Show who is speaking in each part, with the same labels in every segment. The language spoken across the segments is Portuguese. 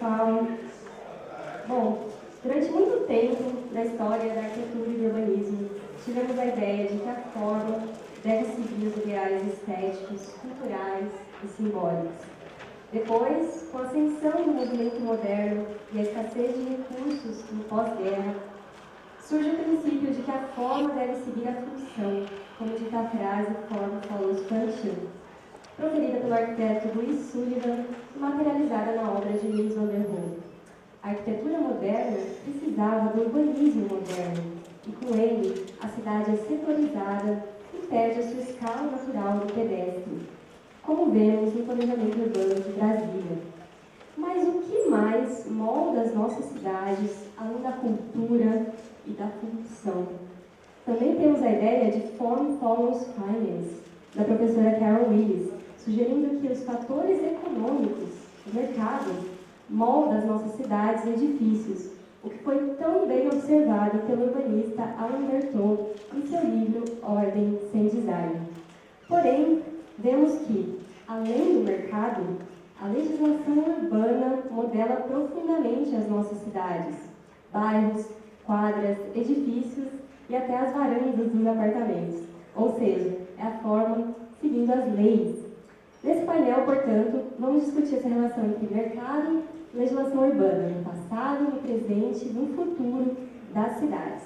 Speaker 1: pessoal. Bom, durante muito tempo na história da arquitetura e do urbanismo, tivemos a ideia de que a forma deve seguir os ideais estéticos, culturais e simbólicos. Depois, com a ascensão do movimento moderno e a escassez de recursos no pós-guerra, surge o princípio de que a forma deve seguir a função, como dita a frase Form follows function, proferida pelo arquiteto Louis Sullivan e materializada na obra de Mies van der Rohe. A arquitetura moderna precisava do urbanismo moderno, e com ele a cidade é setorizada e perde a sua escala natural do pedestre, como vemos no planejamento urbano de Brasília. Mas o que mais molda as nossas cidades, além da cultura e da função? Também temos a ideia de Form follows finance, da professora Carol Willis, sugerindo que os fatores econômicos, o mercado, molda as nossas cidades e edifícios, o que foi tão bem observado pelo urbanista Alain Berthaud em seu livro Ordem sem Design. Porém, vemos que, além do mercado, a legislação urbana modela profundamente as nossas cidades, bairros, quadras, edifícios e até as varandas dos apartamentos, ou seja, é a forma seguindo as leis. Nesse painel, portanto, vamos discutir essa relação entre mercado e legislação urbana, no passado, no presente e no futuro das cidades.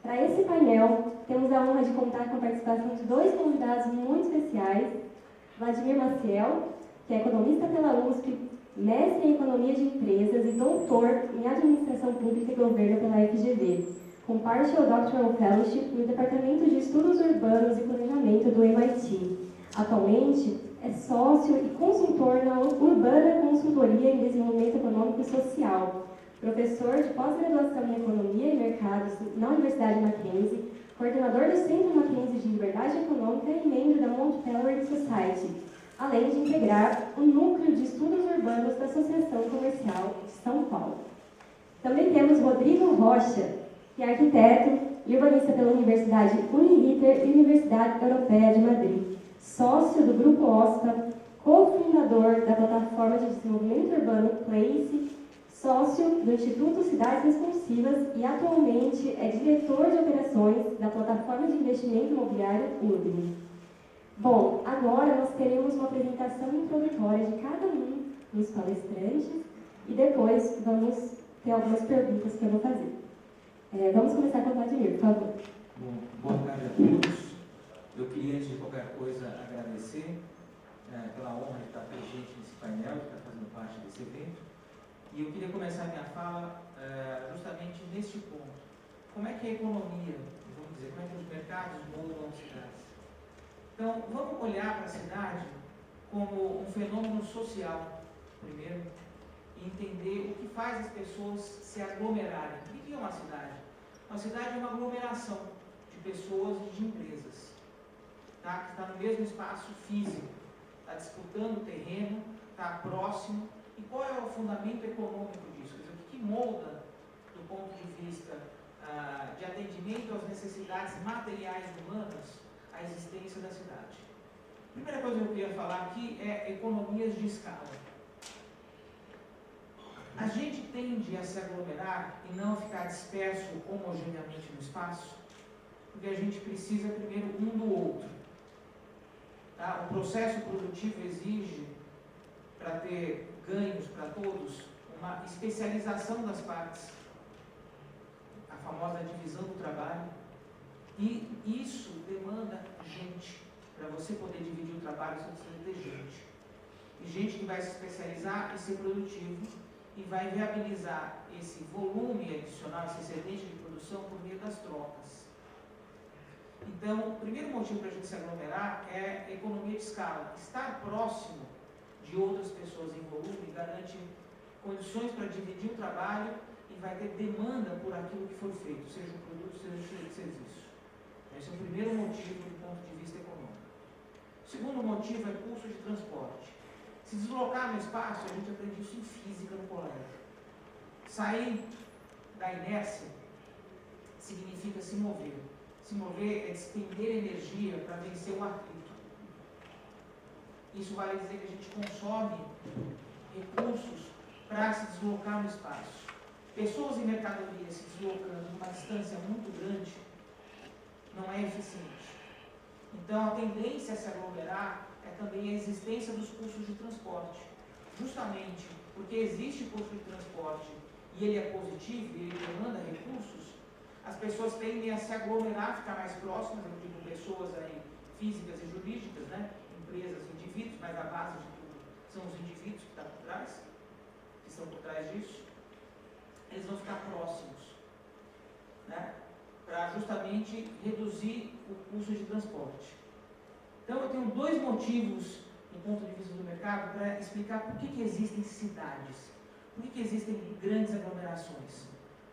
Speaker 1: Para esse painel, temos a honra de contar com a participação de dois convidados muito especiais, Vladimir Maciel, que é economista pela USP, mestre em economia de empresas e doutor em administração pública e governo pela FGV, com Partial Doctoral Fellowship no Departamento de Estudos Urbanos e Planejamento do MIT. Atualmente, é sócio e consultor na Urbana Consultoria em Desenvolvimento Econômico e Social, professor de pós-graduação em Economia e Mercados na Universidade Mackenzie, coordenador do Centro Mackenzie de Liberdade Econômica e membro da Mont Pelerin Society, além de integrar o Núcleo de Estudos Urbanos da Associação Comercial de São Paulo. Também temos Rodrigo Rocha, que é arquiteto e urbanista pela Universidade Uniriter e Universidade Europeia de Madrid, sócio do Grupo OSPA, cofundador da plataforma de desenvolvimento urbano Place, sócio do Instituto Cidades Responsivas e atualmente é diretor de operações da plataforma de investimento imobiliário Urbim. Bom, agora nós teremos uma apresentação introdutória de cada um dos palestrantes e depois vamos ter algumas perguntas que eu vou fazer. Vamos começar com o Vladimir, por favor.
Speaker 2: Bom, boa tarde a todos. Eu queria, antes de qualquer coisa, agradecer pela honra de estar presente nesse painel, de estar fazendo parte desse evento. E eu queria começar a minha fala justamente neste ponto. Como é que a economia, vamos dizer, como é que os mercados moldam as cidades? Então, vamos olhar para a cidade como um fenômeno social, primeiro, e entender o que faz as pessoas se aglomerarem. O que é uma cidade? Uma cidade é uma aglomeração de pessoas e de empresas, tá? Que está no mesmo espaço físico, está disputando terreno, está próximo. E qual é o fundamento econômico disso? Quer dizer, o que molda, do ponto de vista de atendimento às necessidades materiais humanas, a existência da cidade? A primeira coisa que eu queria falar aqui é economias de escala. A gente tende a se aglomerar e não ficar disperso homogeneamente no espaço, porque a gente precisa primeiro um do outro. Tá? O processo produtivo exige, para ter ganhos para todos, uma especialização das partes, a famosa divisão do trabalho, e isso demanda gente. Para você poder dividir o trabalho, você precisa ter gente. E gente que vai se especializar e ser produtivo, e vai viabilizar esse volume adicional, esse excedente de produção por meio das trocas. Então, o primeiro motivo para a gente se aglomerar é a economia de escala. Estar próximo de outras pessoas em volume garante condições para dividir o trabalho e vai ter demanda por aquilo que for feito, seja um produto, seja um serviço. Esse é o primeiro motivo do ponto de vista econômico. O segundo motivo é custo de transporte. Se deslocar no espaço, a gente aprende isso em física no colégio. Sair da inércia significa se mover. Se mover é despender energia para vencer o atrito. Isso vale dizer que a gente consome recursos para se deslocar no espaço. Pessoas e mercadorias se deslocando numa distância muito grande não é eficiente. Então, a tendência a se aglomerar é também a existência dos custos de transporte. Justamente porque existe custo de transporte e ele é positivo e ele demanda recursos, as pessoas tendem a se aglomerar, ficar mais próximas, eu digo pessoas aí, físicas e jurídicas, né? Empresas, indivíduos, mas a base de tudo são os indivíduos que estão por trás, que estão por trás disso. Eles vão ficar próximos, né? Para justamente reduzir o custo de transporte. Então, eu tenho dois motivos, do ponto de vista do mercado, para explicar por que existem cidades, por que existem grandes aglomerações.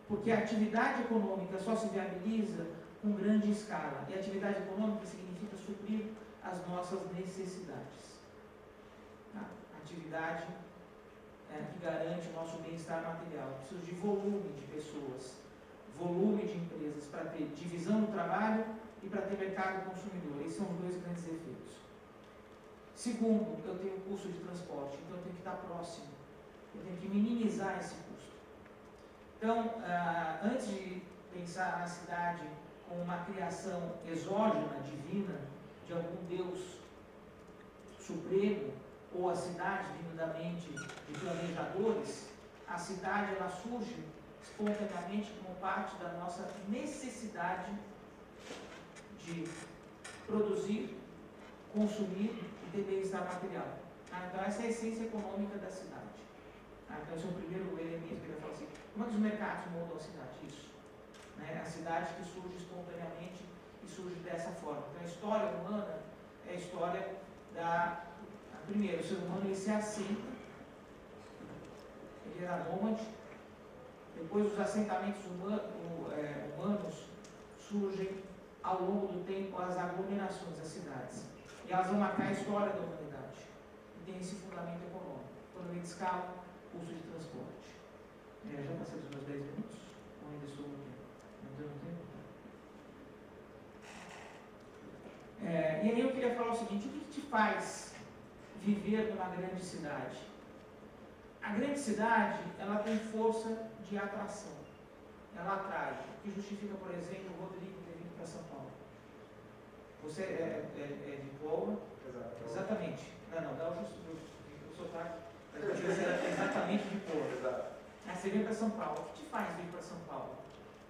Speaker 2: Porque a atividade econômica só se viabiliza com grande escala, e atividade econômica significa suprir as nossas necessidades. Tá? Atividade que garante o nosso bem-estar material. Preciso de volume de pessoas, volume de empresas para ter divisão do trabalho e para ter mercado consumidor. Esses são os dois grandes efeitos. Segundo, eu tenho custo de transporte, então eu tenho que estar próximo. Eu tenho que minimizar esse custo. Então, antes de pensar na cidade como uma criação exógena, divina, de algum Deus supremo, ou a cidade vindo da mente de planejadores, a cidade ela surge espontaneamente como parte da nossa necessidade de produzir, consumir e ter bem-estar material. Então essa é a essência econômica da cidade. Então esse é o primeiro elemento que ele fala assim, como é que os mercados mudam a cidade? Isso. Né? A cidade que surge espontaneamente e surge dessa forma. Então a história humana é a história da... Primeiro, o ser humano ele se assenta, ele era nômade. Depois os assentamentos humanos surgem ao longo do tempo as aglomerações, as cidades. E elas vão marcar a história da humanidade. E tem esse fundamento econômico. Economia de escala, custo de transporte. Já passei dos meus 10 minutos? Ou ainda estou no tempo? Não deu no tempo? E aí eu queria falar o seguinte, o que te faz viver numa grande cidade? A grande cidade, ela tem força de atração. Ela atrai. O que justifica, por exemplo, o Rodrigo ter vindo para São Paulo. Você é de Poa? Exatamente. Não, o sotaque. Você é exatamente de Poa. Você veio para São Paulo. O que te faz vir para São Paulo?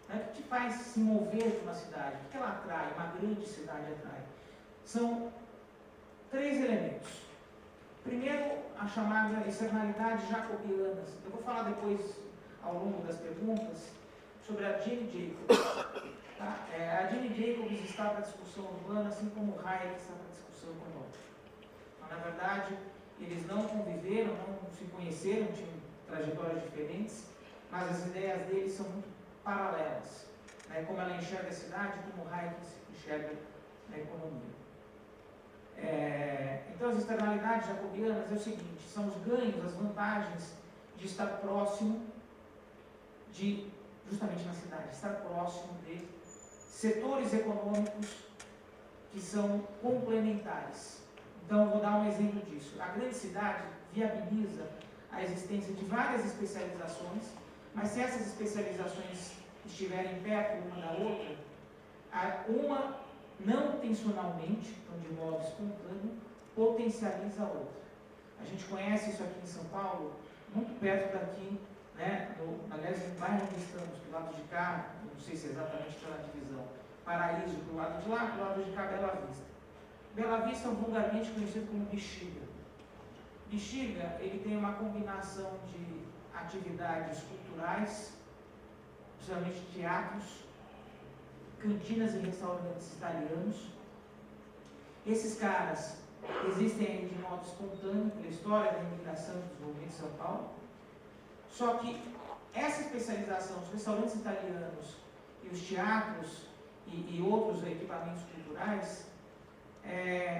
Speaker 2: O que te faz se mover para uma cidade? O que ela atrai? Uma grande cidade atrai? São 3 elementos. Primeiro, a chamada externalidade jacobianas. Eu vou falar depois, ao longo das perguntas, sobre a Jane Jacobs. Tá? A Jane Jacobs está para a discussão urbana, assim como o Hayek está para a discussão econômica. Então, na verdade, eles não conviveram, não se conheceram, tinham trajetórias diferentes, mas as ideias deles são muito paralelas. Né? Como ela enxerga a cidade, como o Hayek enxerga a economia. Então, as externalidades jacobianas é o seguinte, são os ganhos, as vantagens de estar próximo justamente na cidade, estar próximo de setores econômicos que são complementares. Então, eu vou dar um exemplo disso. A grande cidade viabiliza a existência de várias especializações, mas se essas especializações estiverem perto uma da outra, uma não intencionalmente, então de modo espontâneo, potencializa a outra. A gente conhece isso aqui em São Paulo, muito perto daqui, né, aliás, no bairro onde estamos, do lado de cá, não sei se é exatamente pela divisão, Paraíso para o lado de lá, para o lado de cá, Bela Vista. Bela Vista é vulgarmente conhecido como Bexiga. Bexiga, ele tem uma combinação de atividades culturais, principalmente teatros, cantinas e restaurantes italianos. Esses caras existem aí de modo espontâneo pela história da imigração e desenvolvimento de São Paulo. Só que essa especialização, os restaurantes italianos e os teatros e outros equipamentos culturais,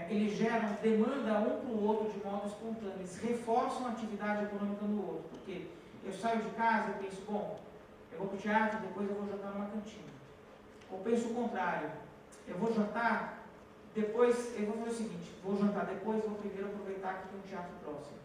Speaker 2: eles geram demanda um para o outro de modo espontâneo. Eles reforçam a atividade econômica do outro. Porque eu saio de casa e penso, bom, eu vou para o teatro, depois eu vou jantar numa cantina. Ou penso o contrário, eu vou jantar, depois eu vou fazer o seguinte, vou jantar depois, vou primeiro aproveitar que tem um teatro próximo.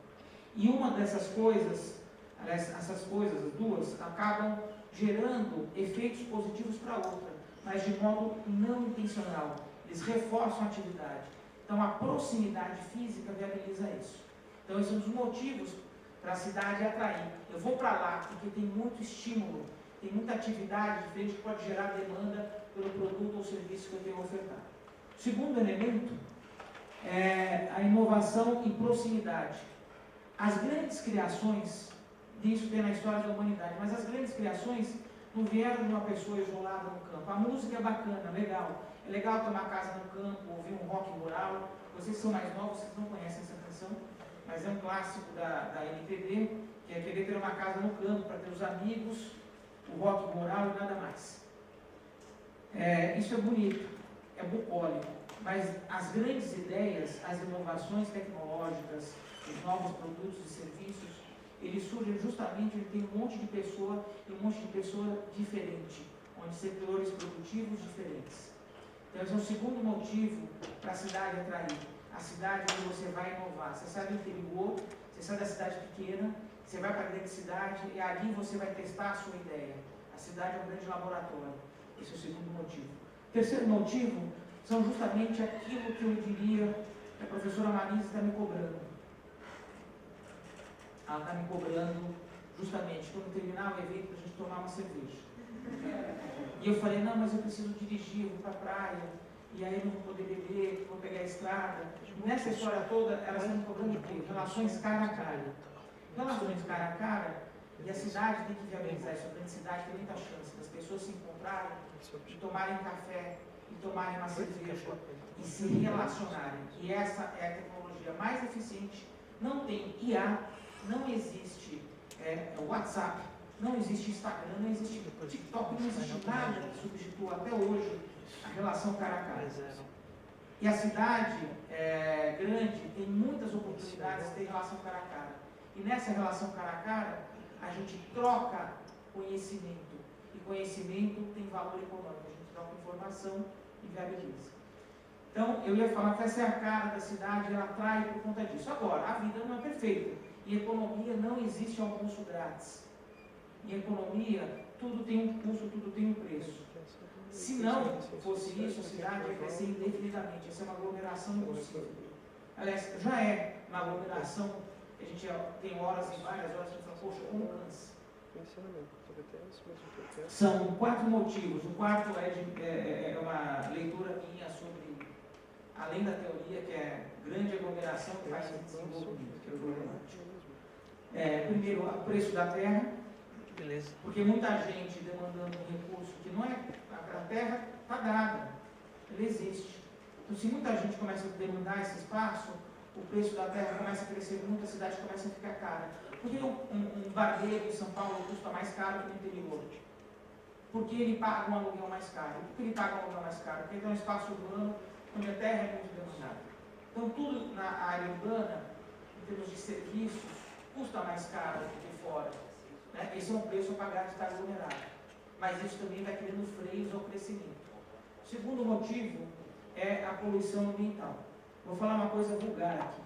Speaker 2: E uma dessas coisas, Aliás, essas coisas, as duas, acabam gerando efeitos positivos para a outra, mas de modo não intencional. Eles reforçam a atividade. Então, a proximidade física viabiliza isso. Então, esse é um dos motivos para a cidade atrair. Eu vou para lá porque tem muito estímulo, tem muita atividade diferente que pode gerar demanda pelo produto ou serviço que eu tenho a ofertar. O segundo elemento é a inovação e proximidade. As grandes criações, isso tem na história da humanidade, mas as grandes criações não vieram de uma pessoa isolada no campo. A música é bacana, legal. É legal ter uma casa no campo, ouvir um rock rural. Vocês são mais novos, vocês não conhecem essa canção, mas é um clássico da MPB, que é querer ter uma casa no campo para ter os amigos, o rock rural e nada mais. Isso é bonito, é bucólico, mas as grandes ideias, as inovações tecnológicas, os novos produtos e serviços, eles surgem justamente onde tem um monte de pessoa e um monte de pessoa diferente, onde setores produtivos diferentes. Então, esse é o segundo motivo para a cidade atrair. A cidade onde você vai inovar. Você sai do interior, você sai da cidade pequena, você vai para a grande cidade e ali você vai testar a sua ideia. A cidade é um grande laboratório. Esse é o segundo motivo. O terceiro motivo são justamente aquilo que eu diria que a professora Marisa está me cobrando. Ela está me cobrando justamente quando terminar o evento para a gente tomar uma cerveja. E eu falei, não, mas eu preciso dirigir, eu vou para a praia, e aí eu não vou poder beber, vou pegar a estrada. Nessa história toda, elas estão me cobrando de quê? Relações cara a cara. Relações cara a cara, e a cidade tem que viabilizar isso. A grande cidade tem muita chance das pessoas se encontrarem, e tomarem café, e tomarem uma cerveja, e se relacionarem. E essa é a tecnologia mais eficiente. Não tem IA, não existe WhatsApp, não existe Instagram, não existe TikTok, não existe nada que substitua até hoje a relação cara a cara. E a cidade grande tem muitas oportunidades de ter relação cara a cara. E nessa relação cara a cara, a gente troca conhecimento. E conhecimento tem valor econômico. A gente troca informação e viabiliza. Então, eu ia falar que essa é a cara da cidade, ela atrai por conta disso. Agora, a vida não é perfeita. Em economia não existe almoço grátis. Em economia, tudo tem um custo, tudo tem um preço. Se não fosse isso, a cidade ia crescer indefinidamente. Essa é uma aglomeração impossível. Aliás, já é uma aglomeração que a gente tem horas e várias horas que a gente fala, poxa, como cansa. São 4 motivos. O quarto é uma leitura minha sobre, além da teoria, que é grande aglomeração que faz desenvolvimento, que é o problemático. Primeiro, o preço da terra. Beleza. Porque muita gente demandando um recurso que não é, a terra está dada, ela existe. Então, se muita gente começa a demandar esse espaço, o preço da terra começa a crescer muito, a cidade começa a ficar cara. Por que um barbeiro em São Paulo custa mais caro que no interior? Porque ele paga um aluguel mais caro. Por que ele paga um aluguel mais caro? Porque ele tem um espaço urbano onde a terra é muito demandada. Então, tudo na área urbana, em termos de serviços, custa mais caro do que fora. Né? Esse é um preço a pagar de estar aglomerado. Mas isso também vai criando freios ao crescimento. O segundo motivo é a poluição ambiental. Vou falar uma coisa vulgar aqui.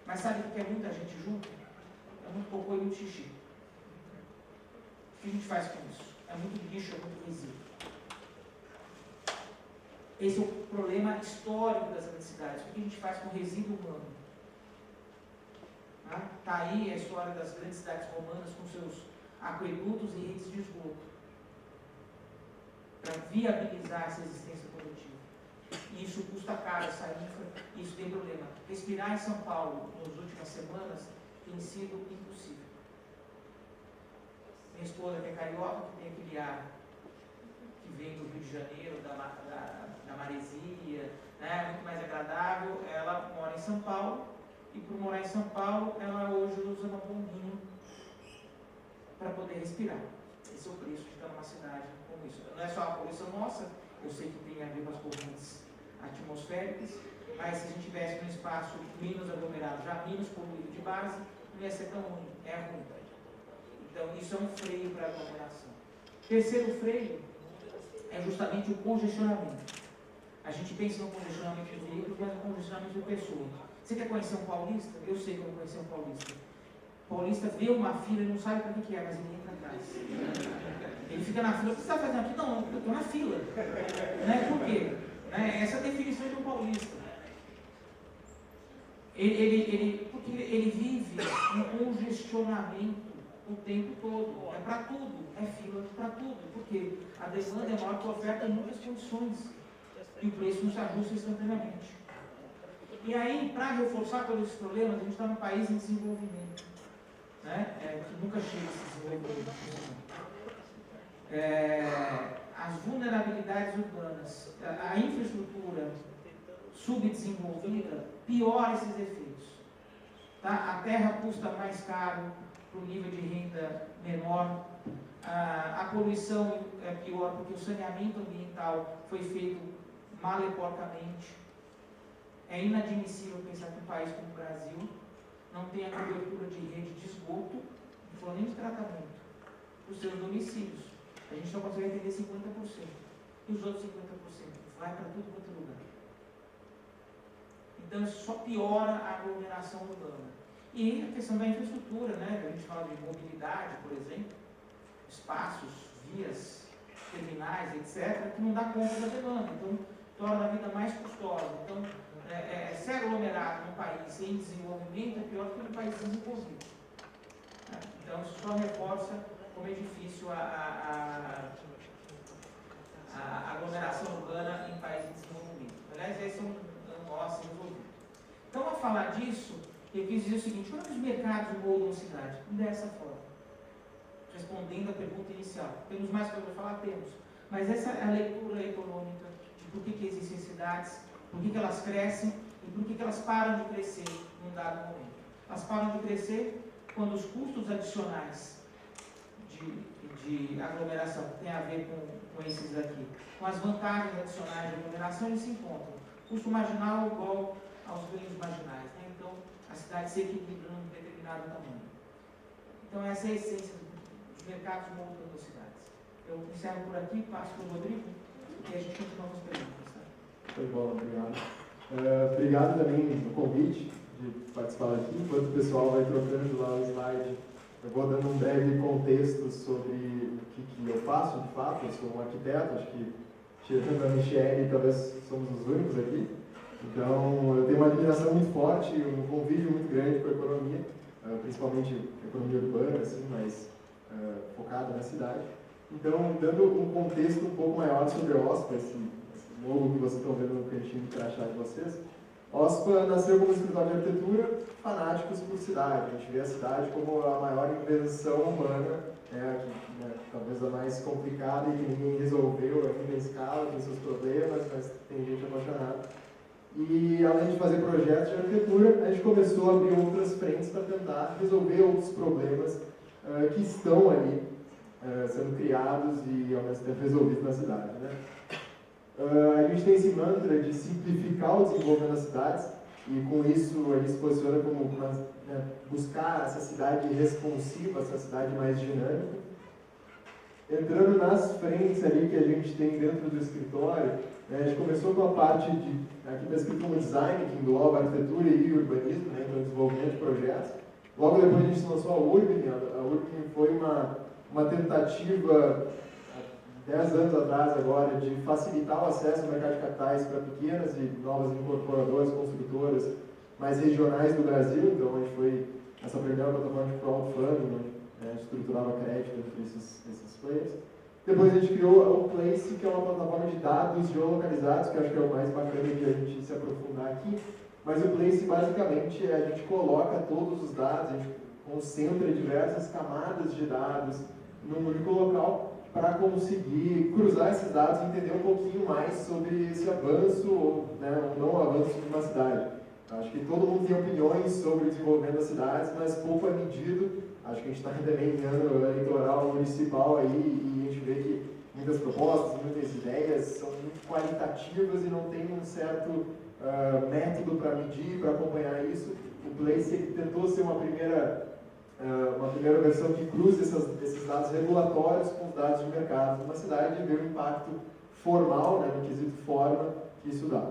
Speaker 2: Mas sabe o que é muita gente junto? É muito cocô e muito xixi. O que a gente faz com isso? É muito lixo, é muito resíduo. Esse é o problema histórico das grandes cidades. O que a gente faz com o resíduo humano? Está aí a história das grandes cidades romanas com seus aquedutos e redes de esgoto, para viabilizar essa existência produtiva. E isso custa caro, essa infra, e isso tem problema. Respirar em São Paulo, nas últimas semanas, tem sido impossível. Minha esposa, que é carioca, que tem aquele ar que vem do Rio de Janeiro, da maresia, né, muito mais agradável, ela mora em São Paulo. E por morar em São Paulo, ela hoje usa uma bombinha para poder respirar. Esse é o preço de estar numa cidade como isso. Não é só a poluição nossa, eu sei que tem a ver com as correntes atmosféricas, mas se a gente tivesse um espaço menos aglomerado, já menos poluído de base, não ia ser tão ruim, é ruim. Então isso é um freio para a aglomeração. Terceiro freio é justamente o congestionamento. A gente pensa no congestionamento de veículos, mas no congestionamento de pessoas. Você quer conhecer um paulista? Eu sei que eu vou conhecer um paulista. paulista vê uma fila e não sabe para que é, mas ele entra atrás. Ele fica na fila. O que você está fazendo aqui? Não, eu estou na fila. Né? Por quê? Essa é a definição do paulista. Porque ele vive um congestionamento o tempo todo. É para tudo. É fila para tudo. Porque a demanda é maior que a oferta em muitas condições. E o preço não se ajusta instantaneamente. E aí, para reforçar todos esses problemas, a gente está num país em desenvolvimento, né? Que nunca chega a esse desenvolvimento. As vulnerabilidades urbanas, a infraestrutura subdesenvolvida, piora esses efeitos. Tá? A terra custa mais caro para o nível de renda menor, a poluição é pior porque o saneamento ambiental foi feito maleporcamente. É inadmissível pensar que um país como o Brasil não tenha cobertura de rede de esgoto, não falando nem de tratamento, para os seus domicílios. A gente só consegue atender 50%. E os outros 50% vai para tudo quanto é lugar. Então isso só piora a aglomeração urbana. E a questão da infraestrutura, né? A gente fala de mobilidade, por exemplo, espaços, vias, terminais, etc., que não dá conta da demanda. Então torna a vida mais custosa. Então, ser aglomerado num país em desenvolvimento é pior que num país desenvolvido. Então, isso só reforça como é difícil a aglomeração urbana em países em desenvolvimento. Aliás, esse é um nó a ser resolvido. Então, ao falar disso, eu quis dizer o seguinte: como é que os mercados moldam a cidade? Dessa forma. Respondendo à pergunta inicial. Temos mais coisa para falar? Temos. Mas essa é a leitura econômica de por que existem cidades, por que elas crescem e por que elas param de crescer num dado momento. Elas param de crescer quando os custos adicionais de aglomeração, que tem a ver com esses aqui, com as vantagens adicionais de aglomeração, eles se encontram. Custo marginal igual aos ganhos marginais. Né? Então, a cidade se equilibra num determinado tamanho. Então, essa é a essência dos mercados moldando as cidades. Eu encerro por aqui, passo para o Rodrigo, e a gente continua com as perguntas.
Speaker 3: Foi bom, obrigado. Obrigado também pelo convite de participar aqui. Enquanto o pessoal vai trocando lá o slide, eu vou dando um breve contexto sobre o que eu faço, de fato. Eu sou um arquiteto, acho que tirando a Michelle, talvez somos os únicos aqui. Então, eu tenho uma admiração muito forte, um convívio muito grande com a economia, principalmente a economia urbana, assim, mais focada na cidade. Então, dando um contexto um pouco maior sobre a OSPA, esse logo que vocês estão vendo no cantinho do crachá de vocês. OSPA nasceu como escritório de arquitetura, fanáticos por cidade. A gente vê a cidade como a maior invenção humana, talvez a mais complicada e que ninguém resolveu ainda em escala, tem seus problemas, mas tem gente apaixonada. E além de fazer projetos de arquitetura, a gente começou a abrir outras frentes para tentar resolver outros problemas que estão ali sendo criados e ao mesmo tempo resolvidos na cidade. Né? A gente tem esse mantra de simplificar o desenvolvimento das cidades e com isso a gente se posiciona como buscar essa cidade responsiva, essa cidade mais dinâmica. Entrando nas frentes ali que a gente tem dentro do escritório, a gente começou com a parte aqui está escrito como design, que engloba arquitetura e urbanismo, então desenvolvimento de projetos. Logo depois a gente lançou a Urbim. A Urbim foi uma tentativa 10 anos atrás agora, de facilitar o acesso ao mercado de capitais para pequenas e novas incorporadoras, construtoras mais regionais do Brasil. Então, a gente foi essa primeira plataforma de crowdfunding, onde a gente estruturava crédito entre esses players. Depois a gente criou o Place, que é uma plataforma de dados geolocalizados, que eu acho que é o mais bacana de a gente se aprofundar aqui. Mas o Place, basicamente, a gente coloca todos os dados, a gente concentra diversas camadas de dados num único local, para conseguir cruzar esses dados e entender um pouquinho mais sobre esse avanço ou não avanço de uma cidade. Acho que todo mundo tem opiniões sobre o desenvolvimento das cidades, mas pouco é medido. Acho que a gente está também em ano eleitoral municipal aí e a gente vê que muitas propostas, muitas ideias são muito qualitativas e não tem um certo método para medir, para acompanhar isso. O Place tentou ser uma primeira versão que cruza esses dados regulatórios com os dados de mercado numa cidade e ver o impacto formal, no quesito forma, que isso dá.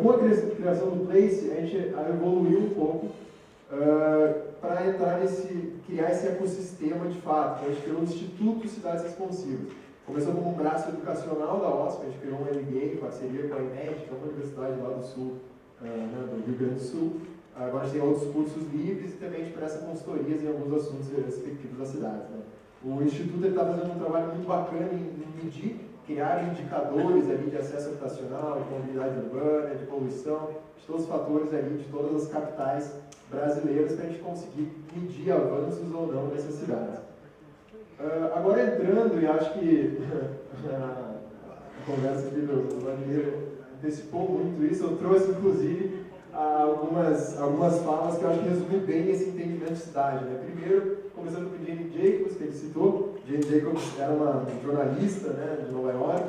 Speaker 3: Com a criação do Place, a gente evoluiu um pouco para criar esse ecossistema de fato. Então, a gente criou o Instituto Cidades Responsivas. Começou como um braço educacional da OSP, a gente criou um MBA em parceria com a IMED, que é uma universidade lá do sul, do Rio Grande do Sul. Agora a gente tem outros cursos livres e também a gente presta consultorias em alguns assuntos respectivos da cidade. Né? O Instituto está fazendo um trabalho muito bacana em medir, criar indicadores ali de acesso habitacional, de mobilidade urbana, de poluição, de todos os fatores ali, de todas as capitais brasileiras, para a gente conseguir medir avanços ou não nessas cidades. Agora entrando, e acho que a conversa aqui do Vladimir antecipou muito isso, eu trouxe inclusive algumas falas que eu acho que resumem bem esse entendimento de cidade. Né? Primeiro, começando com Jane Jacobs, que ele citou. Jane Jacobs era uma jornalista, né, de Nova York,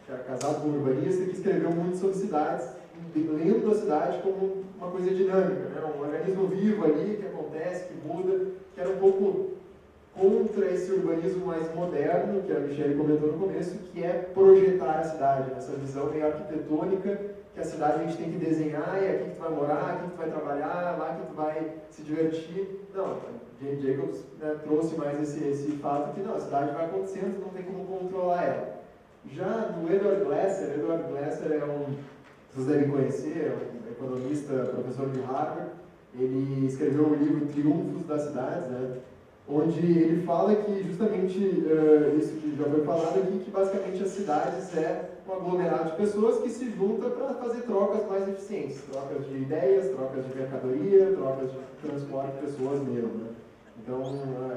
Speaker 3: que era casada com um urbanista, que escreveu muito sobre cidades, lendo a cidade como uma coisa dinâmica, né? Um organismo vivo ali, que acontece, que muda, que era um pouco contra esse urbanismo mais moderno, que a Michelle comentou no começo, que é projetar a cidade, essa visão meio arquitetônica, que a cidade a gente tem que desenhar, e aqui que tu vai morar, aqui que tu vai trabalhar, lá que tu vai se divertir. Não, Jane Jacobs, né, trouxe mais esse fato que não, a cidade vai acontecendo, não tem como controlar ela. Já do Edward Glasser vocês devem conhecer, é um economista, professor de Harvard, ele escreveu o livro Triunfos das Cidades, né, onde ele fala que justamente isso que já foi falado aqui, que basicamente as cidades é um aglomerado de pessoas que se juntam para fazer trocas mais eficientes, trocas de ideias, trocas de mercadoria, trocas de transporte de pessoas mesmo. Né? Então,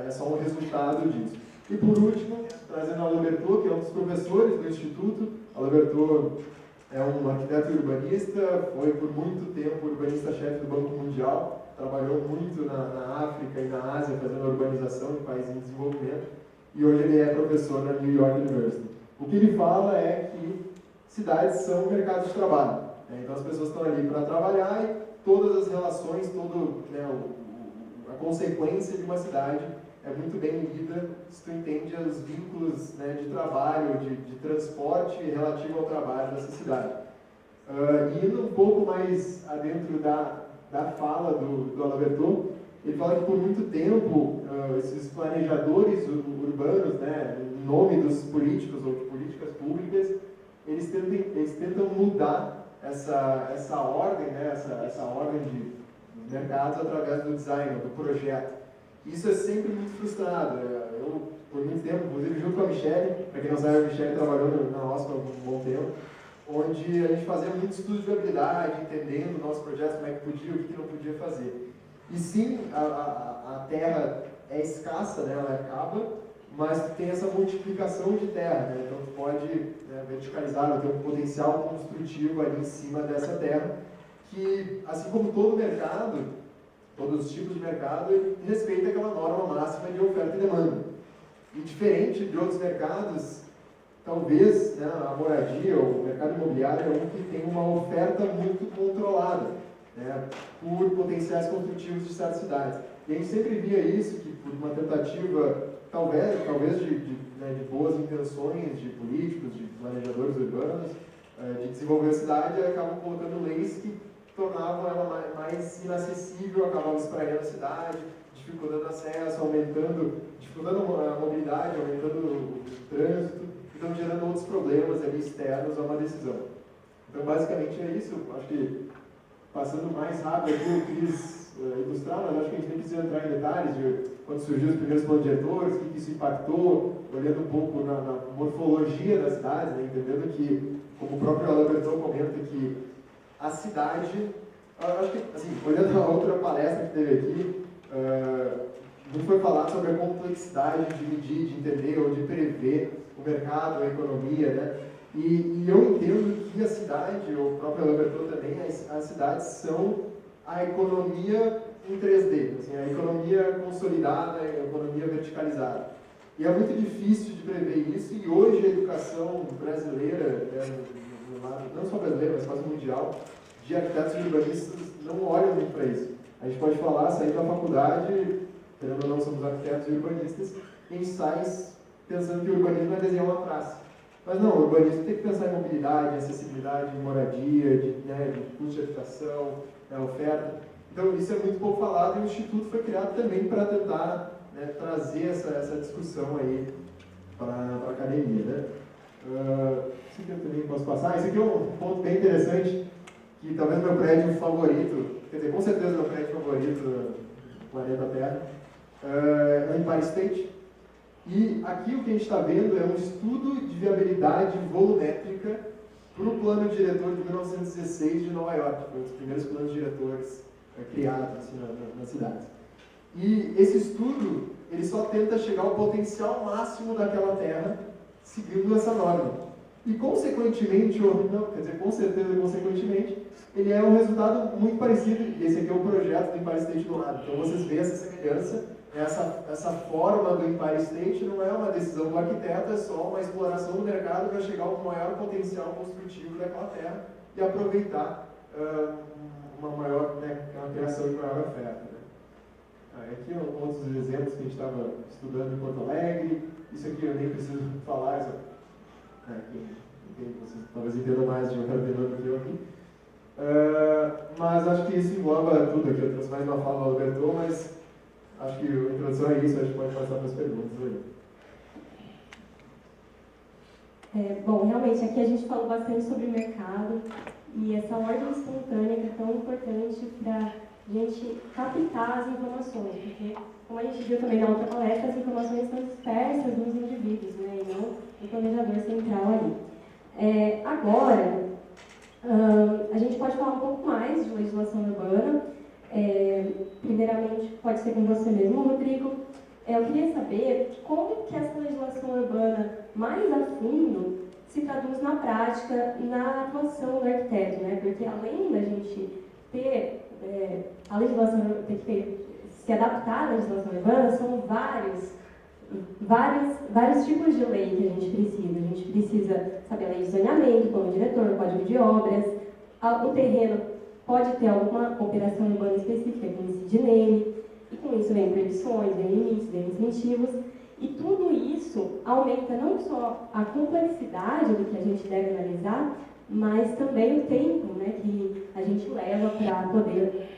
Speaker 3: é só um resultado disso. E por último, trazendo a Alberto, que é um dos professores do Instituto. Alberto é um arquiteto urbanista, foi por muito tempo urbanista-chefe do Banco Mundial, trabalhou muito na África e na Ásia fazendo urbanização de países em desenvolvimento, e hoje ele é professor na New York University. O que ele fala é que cidades são mercados de trabalho. Né? Então as pessoas estão ali para trabalhar e todas as relações, a consequência de uma cidade é muito bem medida se tu entende os vínculos, né, de trabalho, de transporte relativo ao trabalho dessa cidade. Indo um pouco mais adentro da fala do Alberto, ele fala que por muito tempo esses planejadores urbanos, né, em nome dos políticos ou de políticas públicas, eles tentam mudar essa ordem, né, essa ordem de mercados através do design, do projeto. Isso é sempre muito frustrado. Eu, por muito tempo, inclusive junto com a Michelle, para quem não sabe, a Michelle trabalhou na OSP há um bom tempo, onde a gente fazia muito estudo de viabilidade, entendendo o nosso projeto, como é que podia, o que não podia fazer. E sim, a terra é escassa, né, ela acaba, mas tem essa multiplicação de terra, né, então tu pode, né, verticalizar, ter um potencial construtivo ali em cima dessa terra, que, assim como todo mercado, todos os tipos de mercado, ele respeita aquela norma máxima de oferta e demanda. E diferente de outros mercados, talvez, né, a moradia ou o mercado imobiliário é um que tem uma oferta muito controlada, né, por potenciais construtivos de certas cidades. E a gente sempre via isso, que por uma tentativa, talvez de boas intenções de políticos, de planejadores urbanos, de desenvolver a cidade, acabam colocando leis que tornavam ela mais inacessível, acabavam espraiando a cidade, dificultando acesso, dificultando a mobilidade, aumentando o trânsito, então gerando outros problemas ali externos a uma decisão. Então, basicamente é isso. Acho que, passando mais rápido aqui, eu quis ilustrar, mas acho que a gente nem precisa entrar em detalhes de quando surgiu os primeiros planos diretores, o que isso impactou, olhando um pouco na morfologia da cidade, né, entendendo que, como o próprio Alain Berton comenta, que a cidade, acho que, assim, olhando a outra palestra que teve aqui, muito foi falado sobre a complexidade de medir, de entender ou de prever o mercado, a economia, né? E eu entendo que a cidade, o próprio Alain Berton também, as cidades são a economia em 3D, assim, a economia consolidada, a economia verticalizada. E é muito difícil de prever isso, e hoje a educação brasileira, não só brasileira, mas quase mundial, de arquitetos e urbanistas não olham muito para isso. A gente pode falar, sair da faculdade, querendo ou não, somos arquitetos e urbanistas, e a gente sai pensando que o urbanismo é desenhar uma praça. Mas não, o urbanismo tem que pensar em mobilidade, acessibilidade, moradia, de custo de habitação, oferta. Então, isso é muito pouco falado e o Instituto foi criado também para tentar, né, trazer essa discussão aí para a academia. Né? Isso aqui eu também posso passar. Esse aqui é um ponto bem interessante, que talvez meu prédio favorito, quer dizer, com certeza meu prédio favorito do planeta Terra, é o Empire State. E aqui o que a gente está vendo é um estudo de viabilidade volumétrica para o plano diretor de 1916 de Nova York, foi um dos primeiros planos diretores criados assim, na cidade. E esse estudo, ele só tenta chegar ao potencial máximo daquela terra, seguindo essa norma. E consequentemente, ou não, quer dizer, com certeza consequentemente, ele é um resultado muito parecido. Esse aqui é o projeto do Empire State do lado. Então vocês veem essa semelhança, essa forma do Empire State não é uma decisão do arquiteto, é só uma exploração do mercado para chegar ao maior potencial construtivo daquela terra e aproveitar uma maior, né, uma criação de maior oferta. Né? Aqui outros exemplos que a gente estava estudando em Porto Alegre. Isso aqui eu nem preciso falar, vocês talvez entendam mais de Carpinano do que eu aqui. Mas acho que isso engloba tudo aqui. Eu trouxe mais uma fala do Alberto, mas acho que a introdução é isso, a gente pode passar para as perguntas aí.
Speaker 1: Bom, realmente, aqui a gente falou bastante sobre o mercado e essa ordem espontânea que é tão importante para a gente captar as informações, porque, como a gente viu também na outra palestra, as informações estão dispersas nos indivíduos, né, e não no planejador central ali. Agora, a gente pode falar um pouco mais de legislação urbana. Primeiramente, pode ser com você mesmo, Rodrigo. Eu queria saber como que essa legislação urbana mais a fundo se traduz na prática, na atuação do arquiteto, né? Porque além da gente ter a legislação, ter que se adaptar à legislação urbana, são vários tipos de lei que a gente precisa. A gente precisa saber a lei de zoneamento, plano diretor, código de obras, o terreno pode ter alguma operação urbana específica que incide nele, e com isso vem proibições, vem limites, vem incentivos, e tudo isso aumenta não só a complexidade do que a gente deve analisar, mas também o tempo, né, que a gente leva para poder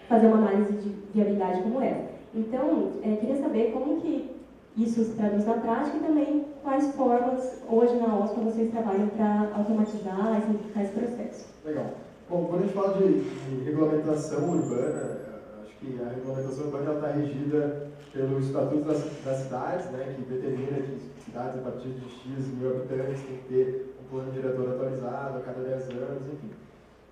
Speaker 1: fazer uma análise de viabilidade como essa. Então, queria saber como que isso se traduz na prática e também quais formas, hoje na OSPA, vocês trabalham para automatizar e simplificar esse processo.
Speaker 3: Legal. Bom, quando a gente fala de regulamentação urbana, acho que a regulamentação urbana está regida pelo Estatuto das Cidades, né, que determina que cidades a partir de X mil habitantes têm que ter um plano diretor atualizado a cada 10 anos, enfim.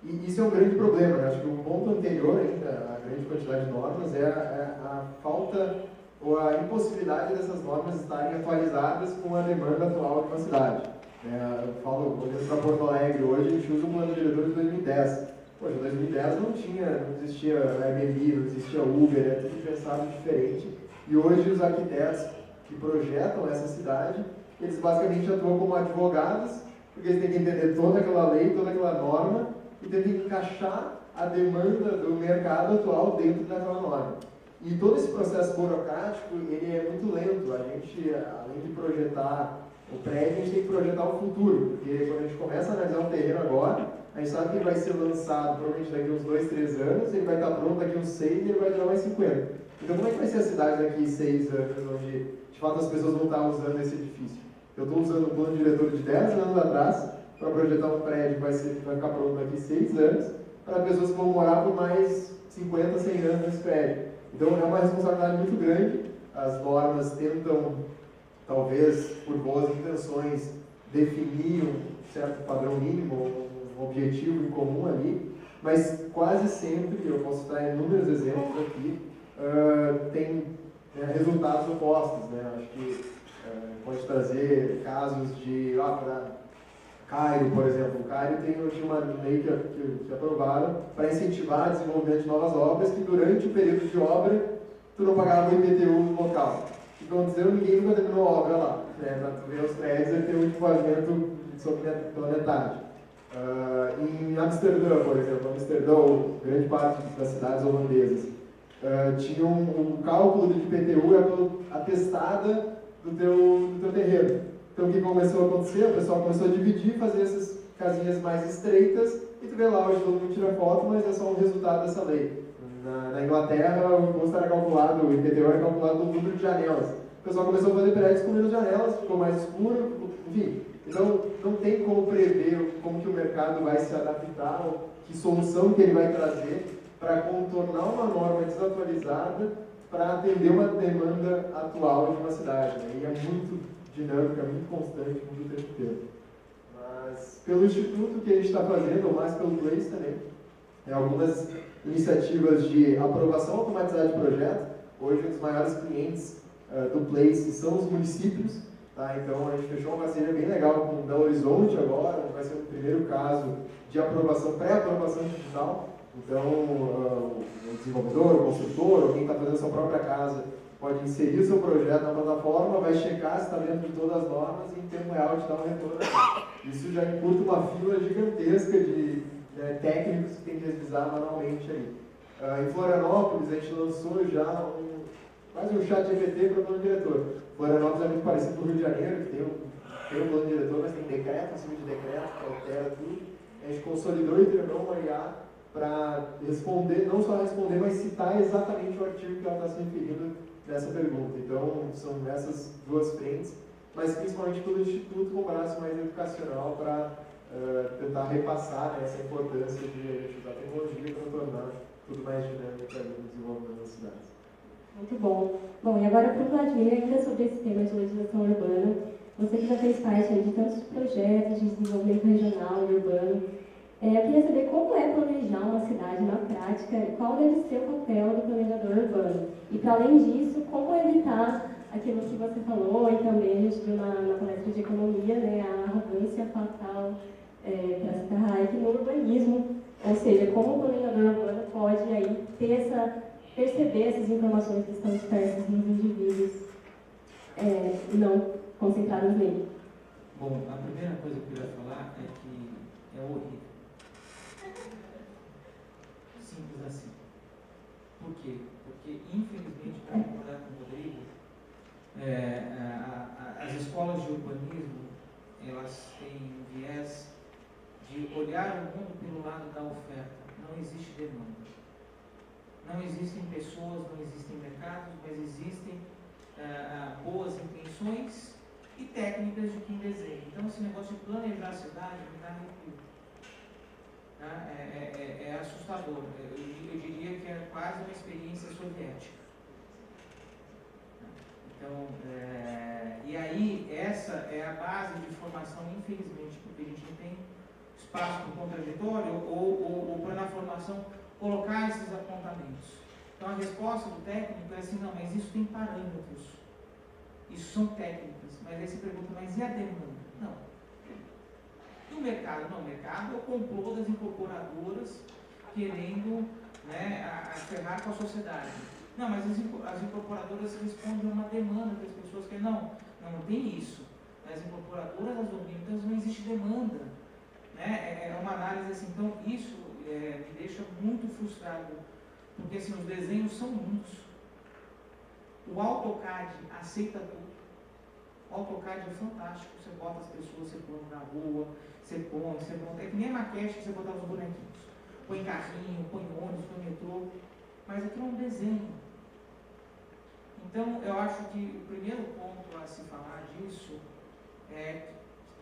Speaker 3: E isso é um grande problema, né? Acho que o ponto anterior ainda, a grande quantidade de normas, é a falta ou a impossibilidade dessas normas estarem atualizadas com a demanda atual de uma cidade. Eu falo, olhando para Porto Alegre, hoje a gente usa um plano diretor de 2010. Poxa, em 2010 não existia Airbnb, não existia Uber, era tudo pensado diferente. E hoje os arquitetos que projetam essa cidade, eles basicamente atuam como advogados, porque eles têm que entender toda aquela lei, toda aquela norma, e têm que encaixar a demanda do mercado atual dentro daquela norma. E todo esse processo burocrático, ele é muito lento. A gente, além de projetar o prédio, a gente tem que projetar o futuro, porque quando a gente começa a analisar um terreno agora, a gente sabe que ele vai ser lançado provavelmente daqui uns 2, 3 anos, ele vai estar pronto daqui uns 6 e ele vai durar mais 50. Então como é que vai ser a cidade daqui 6 anos, onde de fato as pessoas vão estar usando esse edifício? Eu estou usando um plano diretor de 10 anos atrás para projetar um prédio que vai ficar pronto daqui 6 anos, para pessoas que vão morar por mais 50, 100 anos nesse prédio. Então é uma responsabilidade muito grande. As normas tentam, talvez por boas intenções, definir um certo padrão mínimo, um objetivo em comum ali, mas quase sempre, eu posso citar inúmeros exemplos aqui, tem resultados opostos. Né? Acho que pode trazer casos de... Cairo, por exemplo. O Cairo tinha uma lei que aprovaram para incentivar o desenvolvimento de novas obras, que durante o período de obra tu não pagava o IPTU no local. O que aconteceu? Ninguém nunca terminou a obra lá. Né? Para tu ver os prédios, ele tem um equipamento pela metade. Em Amsterdã, por exemplo, grande parte das cidades holandesas, tinha um cálculo de IPTU atestada do teu terreno. Então o que começou a acontecer? O pessoal começou a dividir, fazer essas casinhas mais estreitas, e tu vê lá, hoje todo mundo tira foto, mas é só um resultado dessa lei. Na Inglaterra, o imposto era calculado, o IPTU era calculado no número de janelas. O pessoal começou a fazer prédios com menos janelas, ficou mais escuro, enfim. Então, não tem como prever como que o mercado vai se adaptar, que solução que ele vai trazer para contornar uma norma desatualizada para atender uma demanda atual de uma cidade. Né? E é muito dinâmica, muito constante, muito o tempo inteiro. Mas, pelo Instituto, que a gente está fazendo, ou mais pelo Place também, algumas iniciativas de aprovação automatizada de projeto. Hoje, um dos maiores clientes do Place são os municípios. Tá? Então, a gente fechou uma parceria bem legal com o Belo Horizonte agora, vai ser o primeiro caso de aprovação, pré-aprovação digital. Então, o desenvolvedor, o construtor, ou quem está fazendo a sua própria casa, pode inserir o seu projeto na plataforma, vai checar se está dentro de todas as normas e em tempo real te dar um retorno. Isso já encurta uma fila gigantesca de técnicos que tem que revisar manualmente aí. Em Florianópolis, a gente lançou já quase um chat GPT para o plano diretor. Florianópolis é muito parecido com o Rio de Janeiro, que tem um plano diretor, mas tem decreto, acima de decreto, que altera tudo. A gente consolidou e treinou uma IA para responder, não só responder, mas citar exatamente o artigo que ela está se referindo nessa pergunta. Então, são essas duas frentes, mas principalmente pelo Instituto com braço mais educacional para tentar repassar essa importância de a gente usar a tecnologia para tornar tudo mais dinâmico ali no desenvolvimento das cidades.
Speaker 1: Muito bom. Bom, e agora para o Vladimir, ainda sobre esse tema de legislação urbana, você que já fez parte de tantos projetos de desenvolvimento regional e urbano, eu queria saber como é planejar uma cidade na prática e qual deve ser o papel do planejador urbano. E, para além disso, como evitar aquilo que você falou, e também a gente viu na palestra de economia, né, a arrogância fatal para citar Hayek no urbanismo. Ou seja, como o planejador urbano pode aí perceber essas informações que estão dispersas nos indivíduos não concentrados nele.
Speaker 2: Bom, a primeira coisa que eu queria falar é que é horrível. Simples assim. Por quê? Porque, infelizmente, para concordar com o Rodrigo, as escolas de urbanismo, elas têm um viés de olhar o mundo pelo lado da oferta. Não existe demanda. Não existem pessoas, não existem mercados, mas existem boas intenções e técnicas de quem desenha. Então, esse negócio de planejar a cidade me dá arrepio. É assustador. Eu diria que é quase uma experiência soviética. Então, e aí, essa é a base de formação, infelizmente, porque a gente não tem espaço para o contraditório ou para na formação colocar esses apontamentos. Então, a resposta do técnico é assim, não, mas isso tem parâmetros. Isso são técnicas. Mas aí você pergunta, mas e a demanda? Não. E o mercado? Não, o mercado é o complô das incorporadoras querendo ferrar com a sociedade. Não, mas as incorporadoras respondem a uma demanda que as pessoas querem. Não tem isso. As incorporadoras, as dominantes, não existe demanda. É uma análise assim. Então, isso me deixa muito frustrado, porque assim, os desenhos são muitos. O AutoCAD aceita tudo. O AutoCAD é fantástico. Você bota as pessoas, você põe na rua, você monta. É que nem a maquete que você botava os bonequinhos. Põe carrinho, põe ônibus, põe metrô. Mas aqui é um desenho. Então, eu acho que o primeiro ponto a se falar disso é que,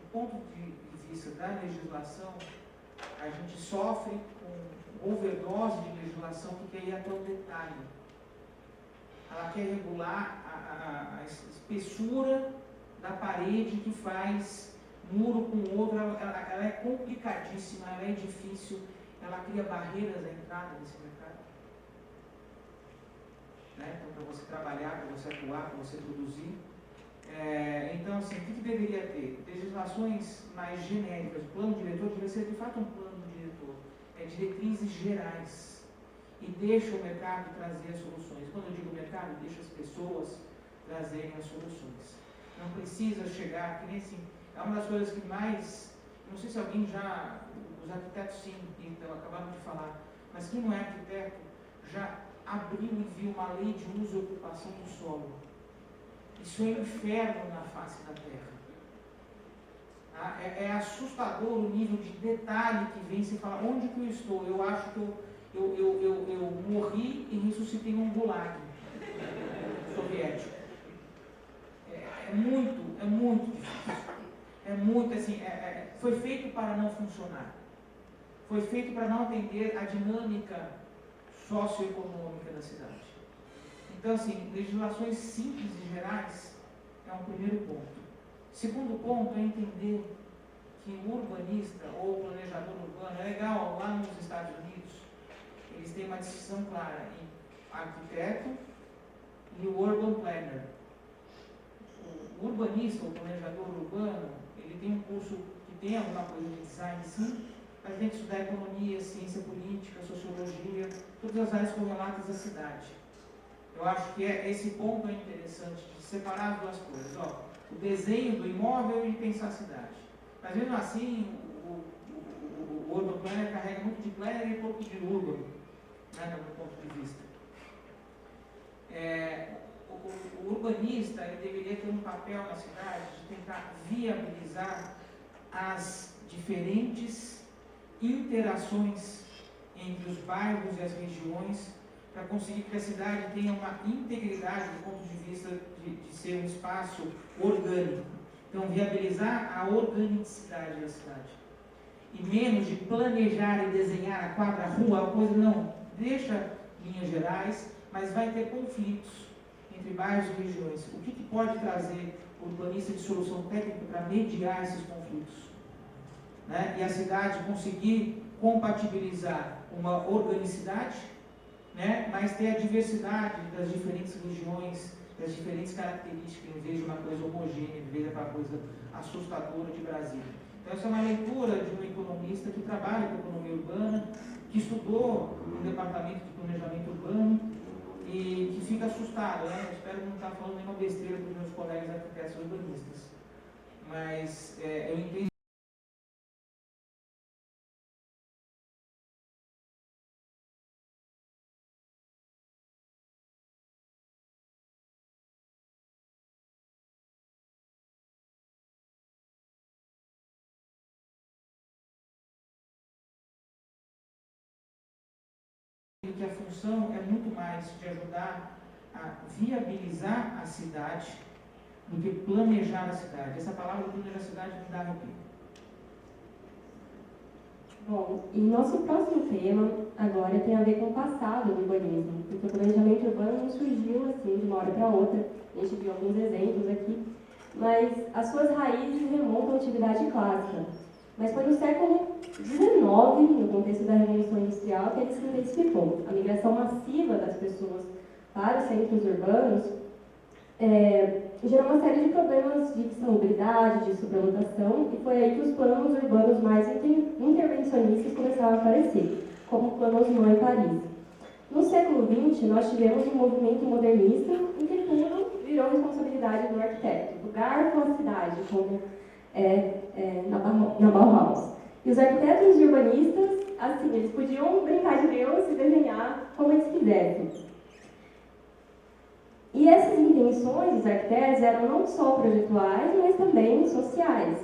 Speaker 2: do ponto de vista da legislação, a gente sofre com overdose de legislação que quer ir até o detalhe. Ela quer regular a espessura da parede que faz muro com outro. Ela é complicadíssima, ela é difícil, ela cria barreiras à entrada desse mercado. Então, para você trabalhar, para você atuar, para você produzir. Então, assim, o que deveria ter? Legislações mais genéricas. O plano diretor deveria ser, de fato, um plano diretor. Diretrizes gerais. E deixa o mercado trazer as soluções. Quando eu digo mercado, deixa as pessoas trazerem as soluções. Não precisa chegar, que nem assim, é uma das coisas que mais, não sei se alguém já, os arquitetos sim, então acabaram de falar, mas quem não é arquiteto já abriu e viu uma lei de uso e ocupação do solo. Isso é um inferno na face da terra. Tá? É assustador o nível de detalhe que vem. Você fala, onde que eu estou? Eu acho que eu morri e ressuscitei num gulag soviético. É muito difícil. É muito assim, foi feito para não funcionar. Foi feito para não atender a dinâmica socioeconômica da cidade. Então, assim, legislações simples e gerais é um primeiro ponto. Segundo ponto é entender que o urbanista ou o planejador urbano, é legal, lá nos Estados Unidos, eles têm uma distinção clara em arquiteto e o urban planner. O urbanista, o planejador urbano, ele tem um curso que tem alguma coisa de design, sim, mas tem que estudar economia, ciência política, sociologia, todas as áreas correlatas à cidade. Eu acho que esse ponto é interessante, de separar as duas coisas. Ó, o desenho do imóvel e pensar a cidade. Mas mesmo assim, o urban planner carrega muito de planner e pouco de urban, né, do meu ponto de vista. O urbanista ele deveria ter um papel na cidade de tentar viabilizar as diferentes interações entre os bairros e as regiões para conseguir que a cidade tenha uma integridade do ponto de vista de ser um espaço orgânico. Então, viabilizar a organicidade da cidade. E menos de planejar e desenhar a quadra, a rua, a coisa, não. Deixa linhas gerais, mas vai ter conflitos entre bairros e regiões. O que pode trazer o urbanista de solução técnica para mediar esses conflitos? Né? E a cidade conseguir compatibilizar uma organicidade, né? Mas ter a diversidade das diferentes regiões, das diferentes características, em vez de uma coisa homogênea, em vez de uma coisa assustadora de Brasília. Então, essa é uma leitura de um economista que trabalha com economia urbana, que estudou no departamento de planejamento urbano e que fica assustado, né? Eu espero não estar falando nenhuma besteira para os meus colegas arquitetos urbanistas, mas eu entendo que a função é muito mais de ajudar a viabilizar a cidade do que planejar a cidade. Essa palavra planejar a cidade me dá arrepio.
Speaker 1: Bom, e nosso próximo tema agora tem a ver com o passado do urbanismo, porque o planejamento urbano não surgiu assim de uma hora para outra, a gente viu alguns exemplos aqui, mas as suas raízes remontam à atividade clássica. Mas foi no século XIX, no contexto da Revolução Industrial, que ele se intensificou. A migração massiva das pessoas para os centros urbanos gerou uma série de problemas de insalubridade, de superlotação, e foi aí que os planos urbanos mais intervencionistas começaram a aparecer, como o Plano Haussmann em Paris. No século XX, nós tivemos um movimento modernista em que tudo virou responsabilidade do arquiteto, do garfo à cidade, como na Bauhaus. E os arquitetos e urbanistas, assim, eles podiam brincar de Deus e desenhar como eles quisessem. E essas intenções dos arquitetos eram não só projetuais, mas também sociais.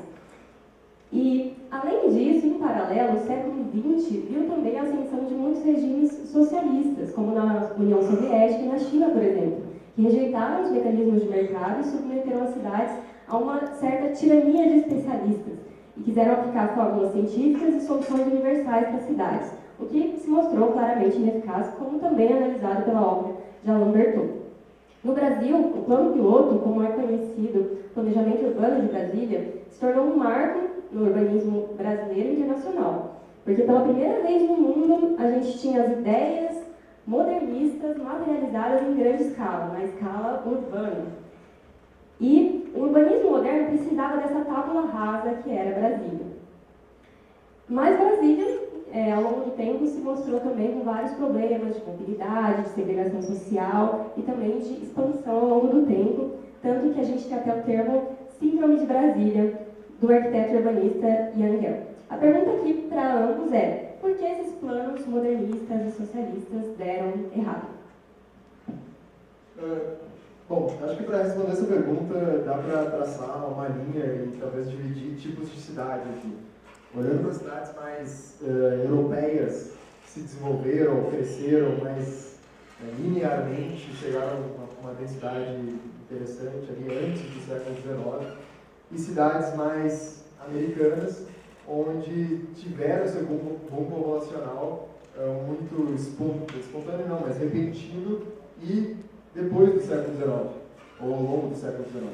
Speaker 1: E, além disso, em paralelo, o século XX viu também a ascensão de muitos regimes socialistas, como na União Soviética e na China, por exemplo, que rejeitaram os mecanismos de mercado e submeteram as cidades a uma certa tirania de especialistas e quiseram aplicar fórmulas científicas e soluções universais para as cidades, o que se mostrou claramente ineficaz, como também analisado pela obra de Alain Berthaud. No Brasil, o Plano Piloto, como é conhecido, Planejamento Urbano de Brasília, se tornou um marco no urbanismo brasileiro e internacional, porque pela primeira vez no mundo a gente tinha as ideias modernistas materializadas em grande escala, na escala urbana. E o urbanismo moderno precisava dessa tábula rasa que era Brasília. Mas Brasília, ao longo do tempo, se mostrou também com vários problemas de mobilidade, de segregação social e também de expansão ao longo do tempo, tanto que a gente tem até o termo Síndrome de Brasília, do arquiteto urbanista Jan Gehl. A pergunta aqui para ambos é: por que esses planos modernistas e socialistas deram errado?
Speaker 3: Bom, acho que para responder essa pergunta dá para traçar uma linha e talvez dividir tipos de cidade aqui. Olhando para as cidades mais europeias, que se desenvolveram, cresceram, mas linearmente chegaram a uma densidade interessante ali antes do século XIX, e cidades mais americanas, onde tiveram seu boom populacional muito espontâneo não, mas repentino e depois do século XIX, ou ao longo do século XIX.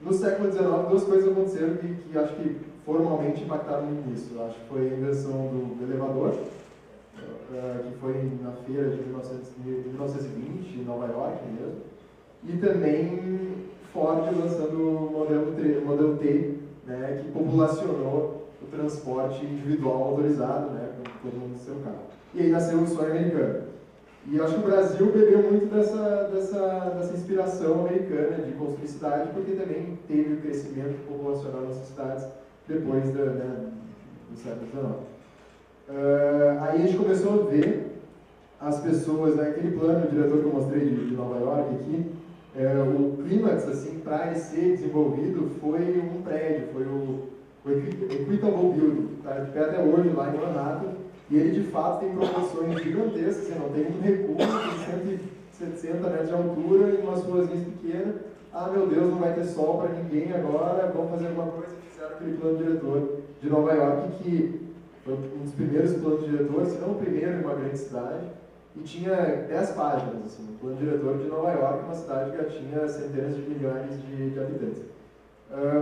Speaker 3: No século XIX, duas coisas aconteceram que acho que formalmente impactaram muito nisso. Acho que foi a invenção do elevador, que foi na feira de 1920, em Nova York mesmo, e também Ford lançando o Model T, né, que populacionou o transporte individual autorizado, né, com todo mundo no seu carro. E aí nasceu o sonho americano. E eu acho que o Brasil bebeu muito dessa inspiração americana de construir cidade, porque também teve o crescimento populacional nas cidades depois do século XIX. Aí a gente começou a ver as pessoas, né, aquele plano diretor que eu mostrei de Nova York aqui, o clímax assim, para ser desenvolvido foi um prédio, foi o Equitable Building, que está de pé até hoje lá em Manhattan. E ele, de fato, tem proporções gigantescas, não tem um recurso, tem 170 metros de altura e umas ruazinhas pequenas. Ah, meu Deus, não vai ter sol para ninguém agora, vamos fazer alguma coisa. Fizeram aquele plano diretor de Nova York, que foi um dos primeiros planos diretores, se não o primeiro em uma grande cidade, e tinha 10 páginas, assim, o plano diretor de Nova York, uma cidade que já tinha centenas de milhões de habitantes.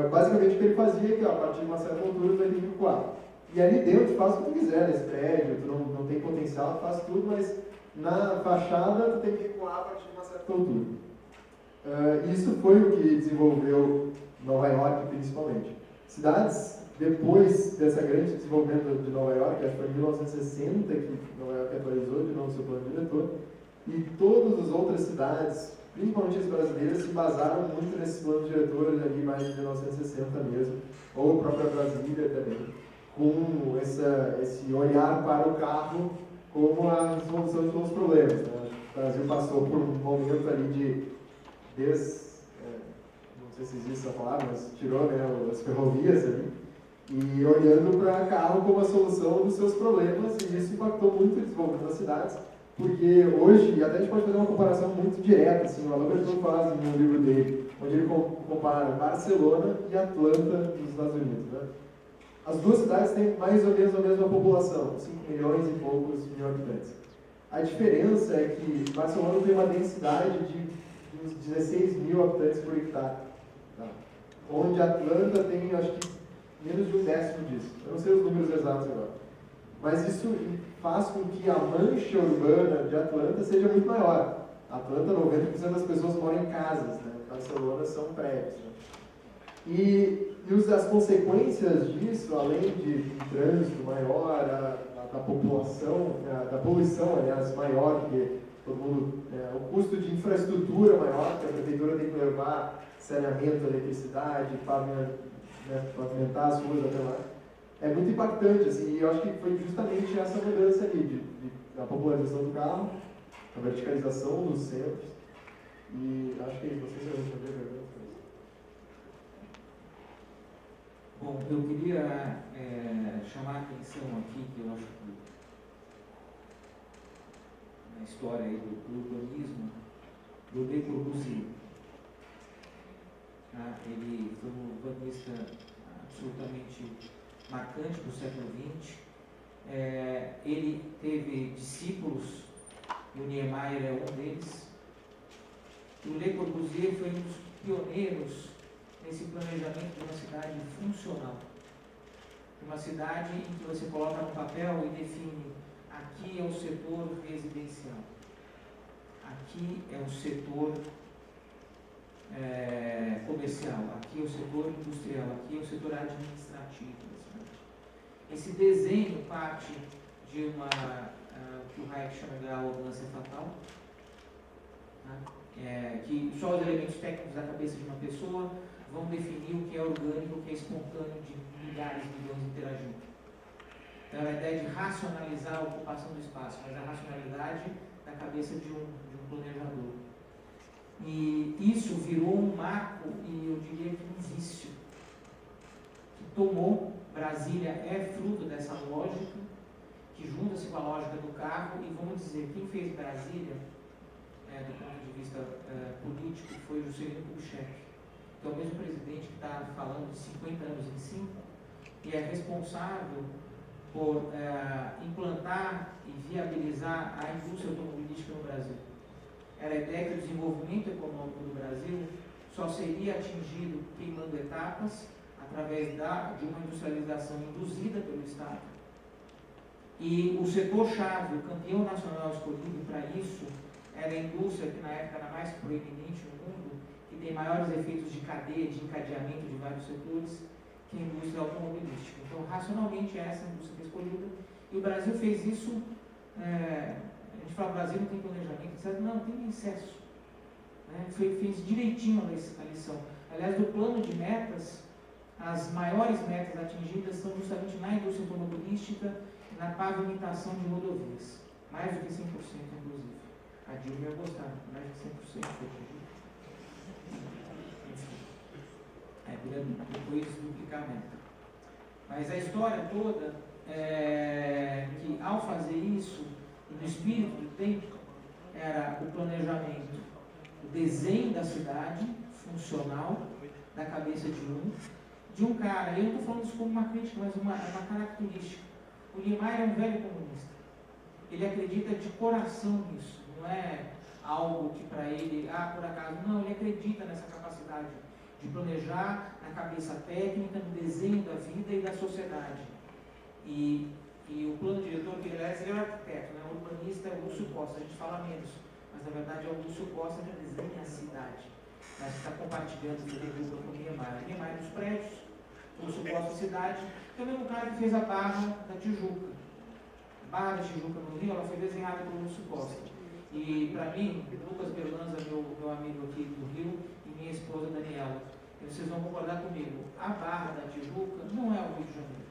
Speaker 3: Basicamente, o que ele fazia é que, a partir de uma certa altura, tu vai ter que recuar. E ali dentro tu faz o que tu quiser nesse prédio, tu não tem potencial, tu faz tudo, mas na fachada tu tem que recuar a partir de uma certa altura. Isso foi o que desenvolveu Nova York principalmente. Cidades, depois desse grande desenvolvimento de Nova York, acho que foi em 1960 que Nova York atualizou de novo seu plano diretor, e todas as outras cidades, principalmente as brasileiras, se basaram muito nesses planos diretores ali mais de 1960 mesmo, ou a própria Brasília também, com esse olhar para o carro como a solução de todos os problemas. Né? O Brasil passou por um momento ali não sei se existe essa palavra, mas tirou, né, as ferrovias ali, e olhando para carro como a solução dos seus problemas, e isso impactou muito o desenvolvimento das cidades, porque hoje, e até a gente pode fazer uma comparação muito direta, assim, o Alain Berton faz no livro dele, onde ele compara Barcelona e Atlanta nos Estados Unidos. Né? As duas cidades têm mais ou menos a mesma população, 5 milhões e poucos mil habitantes. A diferença é que Barcelona tem uma densidade de uns 16 mil habitantes por hectare, tá? Onde Atlanta tem, acho que, menos de um décimo disso. Eu não sei os números exatos agora. Mas isso faz com que a mancha urbana de Atlanta seja muito maior. Atlanta, 90% das pessoas moram em casas, né? Barcelona são prédios. Né? E as consequências disso, além de um trânsito maior, da população, da poluição, aliás, maior, porque todo mundo, o custo de infraestrutura maior, que a prefeitura tem que levar saneamento, eletricidade, pavimentar as ruas até lá, é muito impactante, assim, e eu acho que foi justamente essa mudança ali, da popularização do carro, a verticalização dos centros, e acho que não sei se eu respondi a pergunta.
Speaker 2: Bom, eu queria chamar a atenção aqui, que eu acho que na história aí do urbanismo, do Le Corbusier. Ele foi um urbanista absolutamente marcante do século XX. Ele teve discípulos, e o Niemeyer é um deles. O Le Corbusier foi um dos pioneiros nesse planejamento de uma cidade funcional. Uma cidade em que você coloca no papel e define: aqui é o setor residencial, aqui é o setor comercial, aqui é o setor industrial, aqui é o setor administrativo da cidade. Esse desenho parte de uma que o Hayek chama de arrogância fatal, né? Que só os elementos técnicos da cabeça de uma pessoa vão definir o que é orgânico, o que é espontâneo de milhares de milhões interagindo. Então, é a ideia de racionalizar a ocupação do espaço, mas a racionalidade na cabeça de um planejador. E isso virou um marco e eu diria que um vício que tomou. Brasília é fruto dessa lógica, que junta-se com a lógica do carro, e vamos dizer, quem fez Brasília, do ponto de vista político, foi o Juscelino Kubitschek, que é o mesmo presidente que está falando de 50 anos em 5, e é responsável por implantar e viabilizar a indústria automobilística no Brasil. Era a ideia que o desenvolvimento econômico do Brasil só seria atingido queimando etapas, através de uma industrialização induzida pelo Estado. E o setor-chave, o campeão nacional escolhido para isso, era a indústria que na época era mais proeminente no mundo, que tem maiores efeitos de cadeia, de encadeamento de vários setores, que a indústria automobilística. Então, racionalmente, essa indústria foi escolhida. E o Brasil fez isso, a gente fala, o Brasil não tem planejamento, etc. Não, tem excesso. Fez direitinho a lição. Aliás, do plano de metas, as maiores metas atingidas são justamente na indústria automobilística e na pavimentação de rodovias. Mais do que 100%, inclusive. A Dilma ia gostar, mais de 100% foi atingido. Depois duplicar a meta. Mas a história toda é que, ao fazer isso, no espírito do tempo, era o planejamento, o desenho da cidade, funcional, da cabeça de um cara, eu não estou falando isso como uma crítica, mas uma característica. O Niemeyer é um velho comunista. Ele acredita de coração nisso, não é algo que para ele, por acaso, não, ele acredita nessa capacidade de planejar na cabeça técnica, no desenho da vida e da sociedade. E o plano diretor, que ele é o arquiteto, né? O urbanista é o Lúcio Costa, a gente fala menos, mas na verdade é o Lúcio Costa que desenha a cidade. Mas está compartilhando esse recurso com o Niemeyer. Niemeyer dos prédios, o Lúcio Costa da cidade, que é o mesmo cara que fez a Barra da Tijuca. A Barra da Tijuca no Rio, ela foi desenhada pelo Lúcio Costa. E para mim, Lucas Berlanza, meu amigo aqui do Rio, e minha esposa Daniela, vocês vão concordar comigo, a Barra da Tijuca não é o Rio de Janeiro.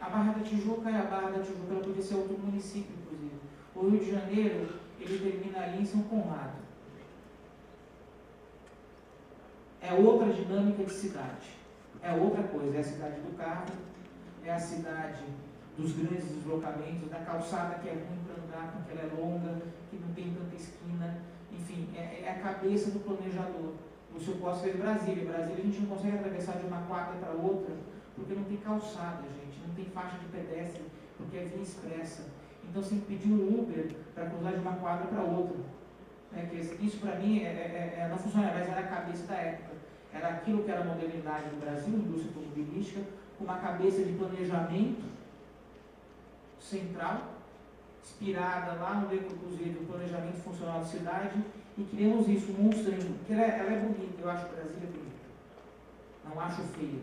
Speaker 2: A Barra da Tijuca é a Barra da Tijuca, ela podia ser outro município, inclusive. O Rio de Janeiro, ele termina ali em São Conrado. É outra dinâmica de cidade. É outra coisa, é a cidade do carro, é a cidade dos grandes deslocamentos, da calçada que é ruim para andar, porque ela é longa, que não tem tanta esquina. Enfim, é a cabeça do planejador. O Lúcio Costa fez Brasília. Brasília a gente não consegue atravessar de uma quadra para outra, porque não tem calçada, gente, não tem faixa de pedestre, porque é via expressa. Então você tem que pedir um Uber para cruzar de uma quadra para outra. Isso para mim não funciona, mas era a cabeça da época. Era aquilo que era a modernidade do Brasil, indústria automobilística, com uma cabeça de planejamento central, inspirada lá no Le Corbusier do planejamento funcional da cidade, e criamos isso, um monstrinho, porque ela é bonita, eu acho Brasília bonita. Não acho feia,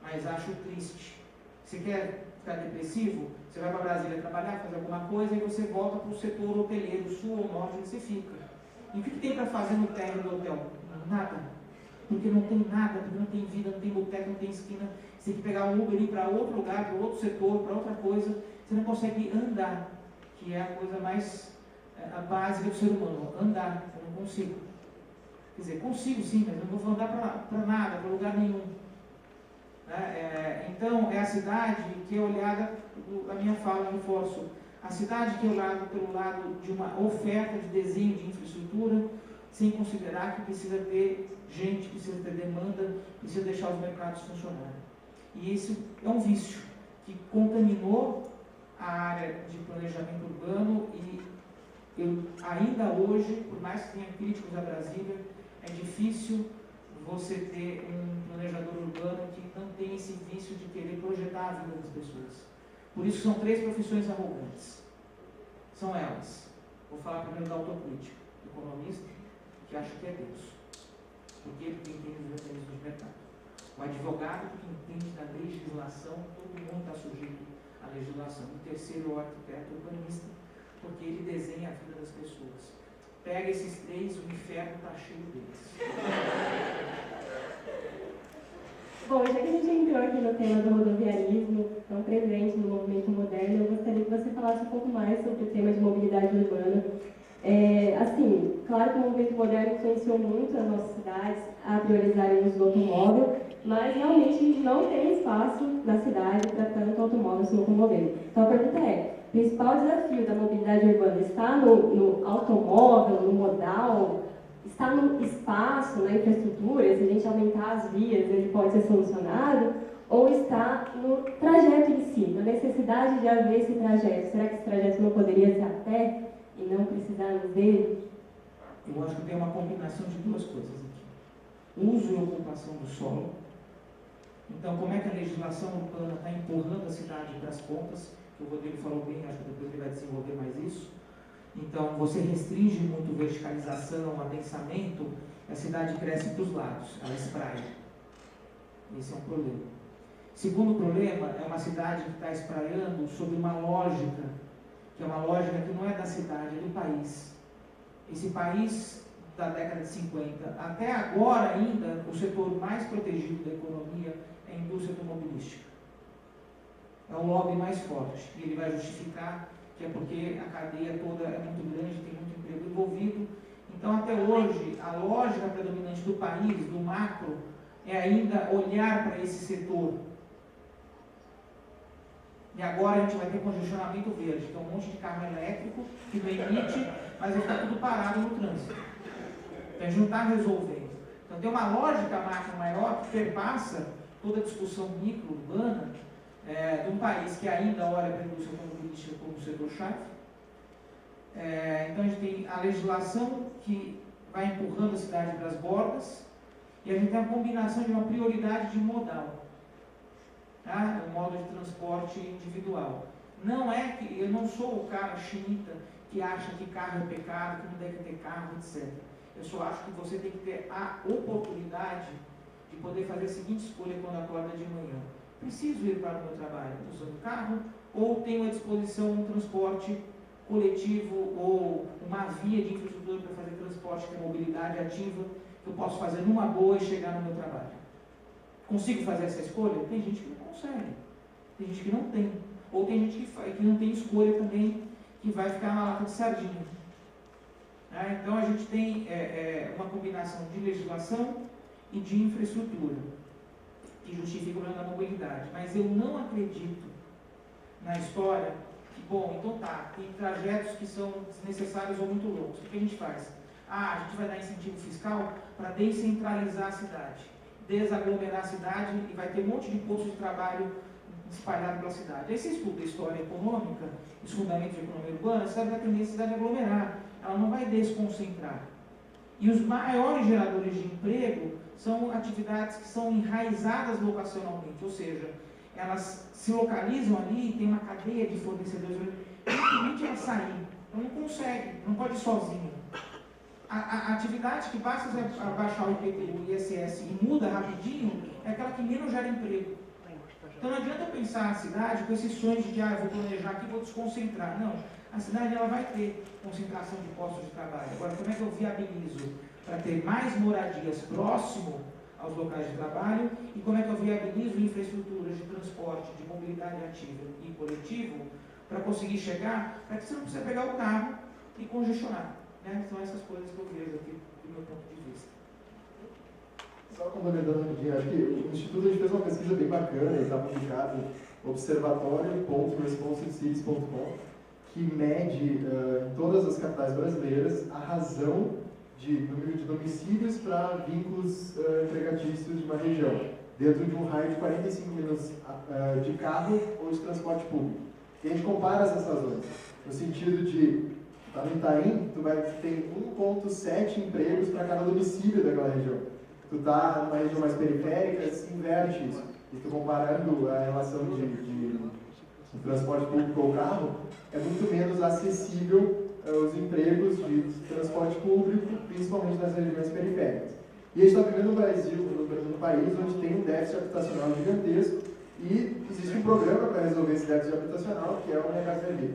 Speaker 2: mas acho triste. Você quer ficar depressivo? Você vai para Brasília trabalhar, fazer alguma coisa, e você volta para o setor hoteleiro, sul ou norte, onde você fica. E o que tem para fazer no térreo do hotel? Nada. Porque não tem nada, porque não tem vida, não tem boteco, não tem esquina. Você tem que pegar um Uber e ir para outro lugar, para outro setor, para outra coisa. Você não consegue andar, que é a coisa mais a básica do ser humano. Andar, eu não consigo. Quer dizer, consigo sim, mas eu não vou andar para nada, para lugar nenhum. Então, é a cidade que é olhada, a minha fala, eu reforço, a cidade que é olhada pelo lado de uma oferta de desenho de infraestrutura, sem considerar que precisa ter gente, precisa ter demanda, precisa deixar os mercados funcionarem. E isso é um vício que contaminou a área de planejamento urbano e ainda hoje, por mais que tenha críticos a Brasília, é difícil você ter um planejador urbano que não tem esse vício de querer projetar a vida das pessoas. Por isso são 3 profissões arrogantes. São elas. Vou falar primeiro da autocrítica. O economista, que acha que é Deus. Por quê? Porque entende os mecanismos de mercado. O advogado, que entende da legislação, todo mundo está sujeito à legislação. O terceiro é o arquiteto urbanista, porque ele desenha a vida das pessoas. Pega esses 3, o inferno está cheio deles.
Speaker 1: Bom, já que a gente entrou aqui no tema do rodoviarismo, tão presente no movimento moderno, eu gostaria que você falasse um pouco mais sobre o tema de mobilidade urbana. Claro que o movimento moderno influenciou muito as nossas cidades a priorizarem o uso do automóvel, mas realmente a gente não tem espaço na cidade para tanto automóvel se locomover. Então a pergunta é, o principal desafio da mobilidade urbana está no automóvel, no modal, está no espaço, na infraestrutura, se a gente aumentar as vias ele pode ser solucionado, ou está no trajeto em si, na necessidade de haver esse trajeto? Será que esse trajeto não poderia ser a pé e não precisarmos dele?
Speaker 2: Eu acho que tem uma combinação de duas coisas aqui. Uso e ocupação do solo. Então, como é que a legislação urbana está empurrando a cidade para as pontas? Que o Rodrigo falou bem, acho que depois ele vai desenvolver mais isso. Então, você restringe muito verticalização, adensamento, a cidade cresce para os lados, ela espraia. Esse é um problema. Segundo problema, é uma cidade que está espraiando sob uma lógica, que é uma lógica que não é da cidade, é do país. Esse país, da década de 50, até agora ainda, o setor mais protegido da economia é a indústria automobilística. É o lobby mais forte, e ele vai justificar que é porque a cadeia toda é muito grande, tem muito emprego envolvido. Então, até hoje, a lógica predominante do país, do macro, é ainda olhar para esse setor. E agora a gente vai ter congestionamento verde, que é um monte de carro elétrico que não emite, mas vai ficar tudo parado no trânsito. Então, a gente não está resolvendo. Então, tem uma lógica macro maior que perpassa toda a discussão micro-urbana de um país que ainda olha para a indústria automobilística como setor-chave. Então, a gente tem a legislação que vai empurrando a cidade para as bordas, e a gente tem a combinação de uma prioridade de modal, tá? O modo de transporte individual. Não é que eu não sou o cara chinita que acha que carro é pecado, que não deve ter carro, etc. Eu só acho que você tem que ter a oportunidade de poder fazer a seguinte escolha quando acorda de manhã. Preciso ir para o meu trabalho usando carro ou tenho à disposição um transporte coletivo ou uma via de infraestrutura para fazer transporte com mobilidade ativa que eu posso fazer numa boa e chegar no meu trabalho? Consigo fazer essa escolha? Tem gente que não consegue, tem gente que não tem, ou tem gente que não tem escolha também, que vai ficar na lata de sardinha. Então a gente tem uma combinação de legislação e de infraestrutura que justifica o problema da mobilidade, mas eu não acredito na história que, bom, então tá, tem trajetos que são desnecessários ou muito loucos. O que a gente faz? A gente vai dar incentivo fiscal para descentralizar a cidade, desaglomerar a cidade e vai ter um monte de postos de trabalho espalhado pela cidade. Aí você estuda a história econômica, os fundamentos de economia urbana, você vai atender a cidade a aglomerar, ela não vai desconcentrar. E os maiores geradores de emprego são atividades que são enraizadas locacionalmente, ou seja, elas se localizam ali e tem uma cadeia de fornecedores, simplesmente ela sair, então não consegue, não pode ir sozinho. A atividade que basta baixar o IPTU e o ISS e muda rapidinho é aquela que menos gera emprego. Então não adianta eu pensar a cidade com esses sonhos de eu vou planejar aqui e vou desconcentrar. Não, a cidade ela vai ter concentração de postos de trabalho. Agora, como é que eu viabilizo para ter mais moradias próximo aos locais de trabalho e como é que eu viabilizo infraestruturas de transporte, de mobilidade ativa e coletivo para conseguir chegar, para que você não precisa pegar o carro e congestionar. São essas coisas que eu vejo aqui do meu ponto de vista.
Speaker 3: Só complementando um pouquinho, acho que o Instituto a gente fez uma pesquisa bem bacana e está publicado no observatório.responsivecities.com, que mede em todas as capitais brasileiras a razão de número de domicílios para vínculos empregatícios de uma região, dentro de um raio de 45 minutos de carro ou de transporte público. E a gente compara essas razões, no sentido de, tá no Itaim, tu vai ter 1,7 empregos para cada domicílio daquela região. Tu tá numa região mais periférica, se inverte isso. E tu comparando a relação de transporte público ou carro, é muito menos acessível os empregos de transporte público, principalmente nas regiões periféricas. E a gente está vivendo no Brasil, no país onde tem um déficit habitacional gigantesco e existe um programa para resolver esse déficit habitacional, que é o Minha Casa Minha Vida.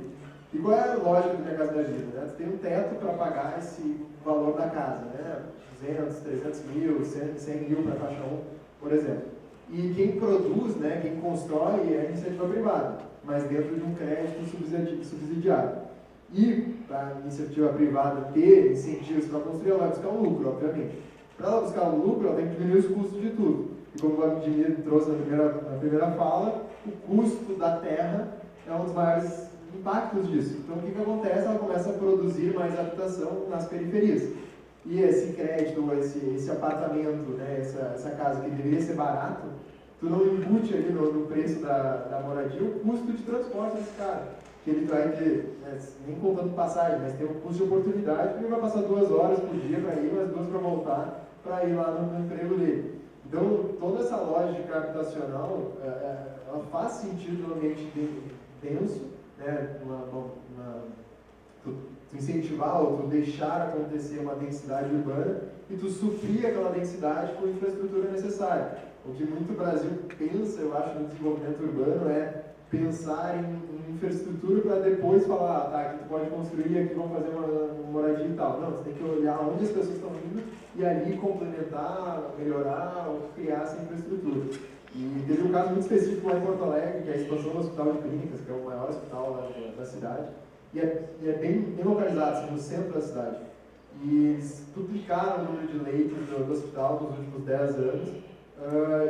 Speaker 3: E qual é a lógica do Minha Casa Minha Vida? Você tem um teto para pagar esse valor da casa, 200, 300 mil, 100 mil para faixa 1, por exemplo. E quem produz, quem constrói é a iniciativa privada, mas dentro de um crédito subsidiado. E para a iniciativa privada ter incentivos para construir, ela vai buscar um lucro, obviamente. Para ela buscar um lucro, ela tem que diminuir os custos de tudo. E como o Vladimir trouxe na primeira fala, o custo da terra é um dos maiores impactos disso. Então, o que acontece? Ela começa a produzir mais habitação nas periferias. E esse crédito, esse apartamento, né, essa casa que deveria ser barato, tu não embute ali no preço da moradia o custo de transporte desse cara. Que ele vai ter, né, nem contando passagem, mas tem um custo de oportunidade, porque ele vai passar 2 horas por dia para ir, mais 2 para voltar, para ir lá no emprego dele. Então, toda essa lógica habitacional, ela faz sentido no ambiente denso, né, tu incentivar ou tu deixar acontecer uma densidade urbana e tu suprir aquela densidade com a infraestrutura necessária. O que muito Brasil pensa, eu acho, no desenvolvimento urbano é pensar em infraestrutura para depois falar, tá, aqui tu pode construir, aqui vamos fazer uma moradia e tal. Não, você tem que olhar onde as pessoas estão indo e ali complementar, melhorar ou criar essa infraestrutura. E teve um caso muito específico lá em Porto Alegre, que é a expansão do Hospital de Clínicas, que é o maior hospital da cidade, e é bem localizado, assim, no centro da cidade. E eles duplicaram o número de leitos do hospital nos últimos 10 anos,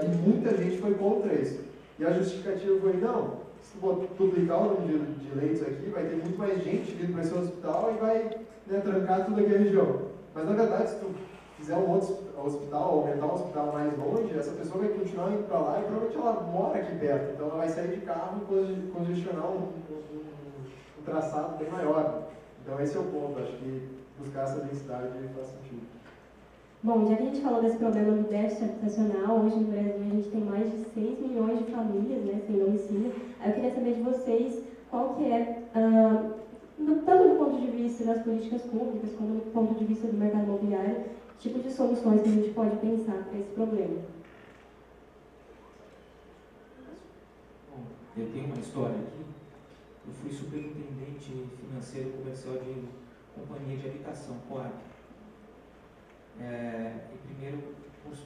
Speaker 3: e muita gente foi contra isso. E a justificativa foi, não, se tu duplicar o número de leitos aqui, vai ter muito mais gente vindo para esse hospital e vai, né, trancar toda aquela região. Mas, na verdade, se tu fizer um outro hospital, aumentar um hospital mais longe, essa pessoa vai continuar indo para lá e provavelmente ela mora aqui perto. Então, ela vai sair de carro e congestionar um traçado bem maior. Então, esse é o ponto. Acho que buscar essa densidade faz sentido.
Speaker 1: Bom, já que a gente falou desse problema do déficit habitacional, hoje no Brasil a gente tem mais de 6 milhões de famílias, né, sem domicílio. Aí eu queria saber de vocês qual que é, tanto do ponto de vista das políticas públicas, como do ponto de vista do mercado imobiliário, tipo de soluções que a gente pode pensar para esse problema.
Speaker 2: Bom, eu tenho uma história aqui. Eu fui superintendente financeiro comercial de companhia de habitação, Coab. E primeiro,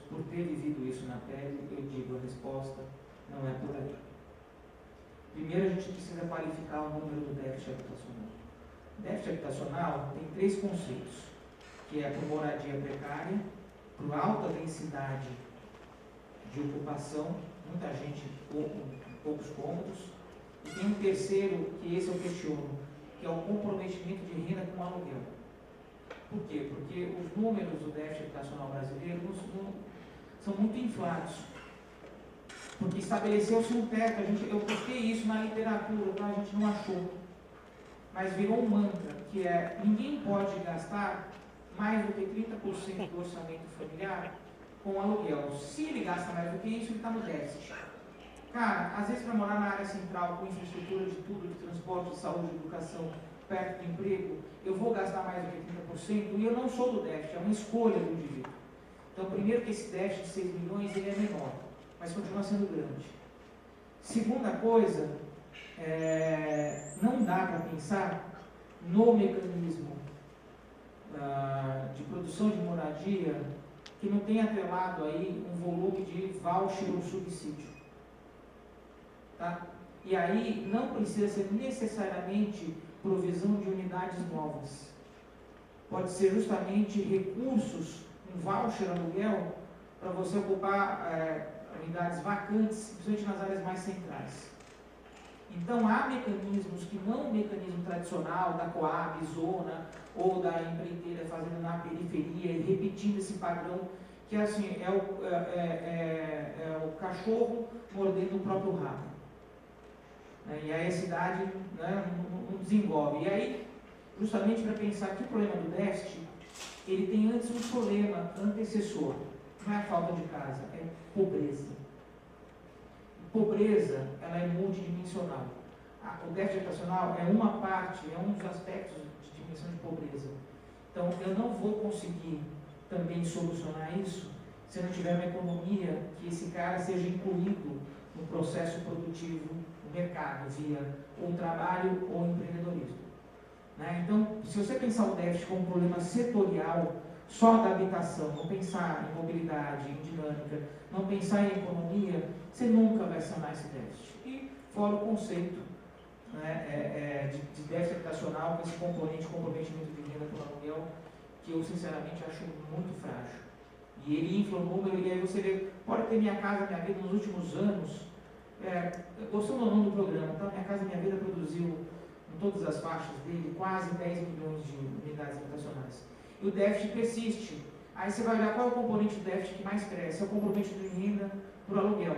Speaker 2: por ter vivido isso na pele, eu digo, a resposta não é por aí. Primeiro, a gente precisa qualificar o número do déficit habitacional. O déficit habitacional tem 3 conceitos, que é por moradia precária, por alta densidade de ocupação, muita gente com poucos cômodos, e tem um terceiro, que esse eu questiono, que é o comprometimento de renda com aluguel. Por quê? Porque os números do déficit habitacional brasileiro são muito inflados. Porque estabeleceu-se um teto, eu busquei isso na literatura, então a gente não achou. Mas virou um mantra, que é, ninguém pode gastar mais do que 30% do orçamento familiar com aluguel. Se ele gasta mais do que isso, ele está no déficit. Cara, às vezes para morar na área central, com infraestrutura de tudo, de transporte, de saúde, de educação, perto do emprego, eu vou gastar mais do que 30% e eu não sou do déficit, é uma escolha do indivíduo. Então, primeiro que esse déficit de 6 milhões ele é menor, mas continua sendo grande. Segunda coisa, não dá para pensar no mecanismo de produção de moradia que não tenha atrelado aí um volume de voucher ou subsídio. Tá? E aí não precisa ser necessariamente provisão de unidades novas. Pode ser justamente recursos, um voucher aluguel, para você ocupar unidades vacantes, principalmente nas áreas mais centrais. Então, há mecanismos que não o mecanismo tradicional da Coab, Zona, ou da empreiteira fazendo na periferia e repetindo esse padrão, que assim, é o cachorro mordendo o próprio rabo. E aí a cidade, né, não desenvolve. E aí, justamente para pensar que o problema do déficit, ele tem antes um problema antecessor. Não é a falta de casa, é pobreza. Pobreza, ela é multidimensional. O déficit habitacional é uma parte, é um dos aspectos de dimensão de pobreza. Então, eu não vou conseguir também solucionar isso se eu não tiver uma economia que esse cara seja incluído no processo produtivo, no mercado, via ou trabalho ou empreendedorismo. Né? Então, se você pensar o déficit como um problema setorial, só da habitação, não pensar em mobilidade, em dinâmica, não pensar em economia, você nunca vai sanar esse déficit. E fora o conceito né, de déficit habitacional com esse comprometimento de renda por aluguel, que eu sinceramente acho muito frágil. E ele infla o número, e aí você vê, pode ter Minha Casa Minha Vida nos últimos anos, gostando ou não do programa, tá? Minha Casa Minha Vida produziu, em todas as faixas dele, quase 10 milhões de unidades habitacionais. E o déficit persiste. Aí você vai olhar qual é o componente do déficit que mais cresce, é o componente de renda por aluguel.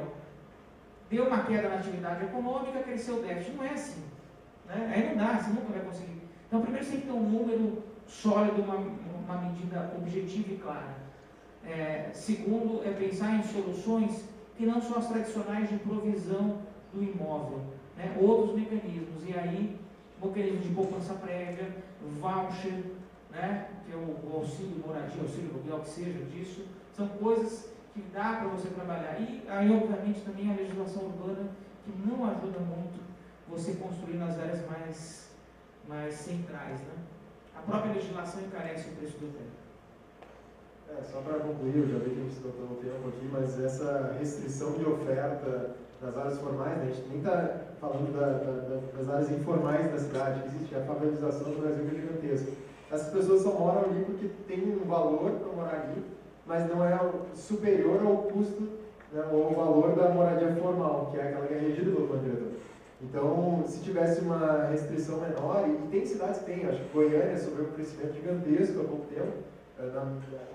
Speaker 2: Deu uma queda na atividade econômica, cresceu o déficit. Não é assim. Né? Aí não dá, você nunca vai conseguir. Então, primeiro você tem que ter um número sólido, uma medida objetiva e clara. Segundo, é pensar em soluções que não são as tradicionais de provisão do imóvel, né? Outros mecanismos, e aí, mecanismo de poupança prévia, voucher, né? Que é o auxílio moradia, auxílio aluguel, que seja disso, são coisas que dá para você trabalhar. E aí, obviamente, também a legislação urbana, que não ajuda muito você construir nas áreas mais centrais, né? A própria legislação encarece o preço do terreno.
Speaker 3: Só para concluir, eu já vi que a gente esgotou o tempo aqui, mas essa restrição de oferta das áreas formais, né, a gente nem está falando das áreas informais da cidade, que existe a favelização do Brasil, que é gigantesca. Essas pessoas só moram ali porque tem um valor para morar ali, mas não é superior ao custo, né, ou ao valor da moradia formal, que é aquela que é regida pelo plano diretor. Então, se tivesse uma restrição menor, e tem cidades que tem, acho que Goiânia sofreu um crescimento gigantesco há pouco tempo.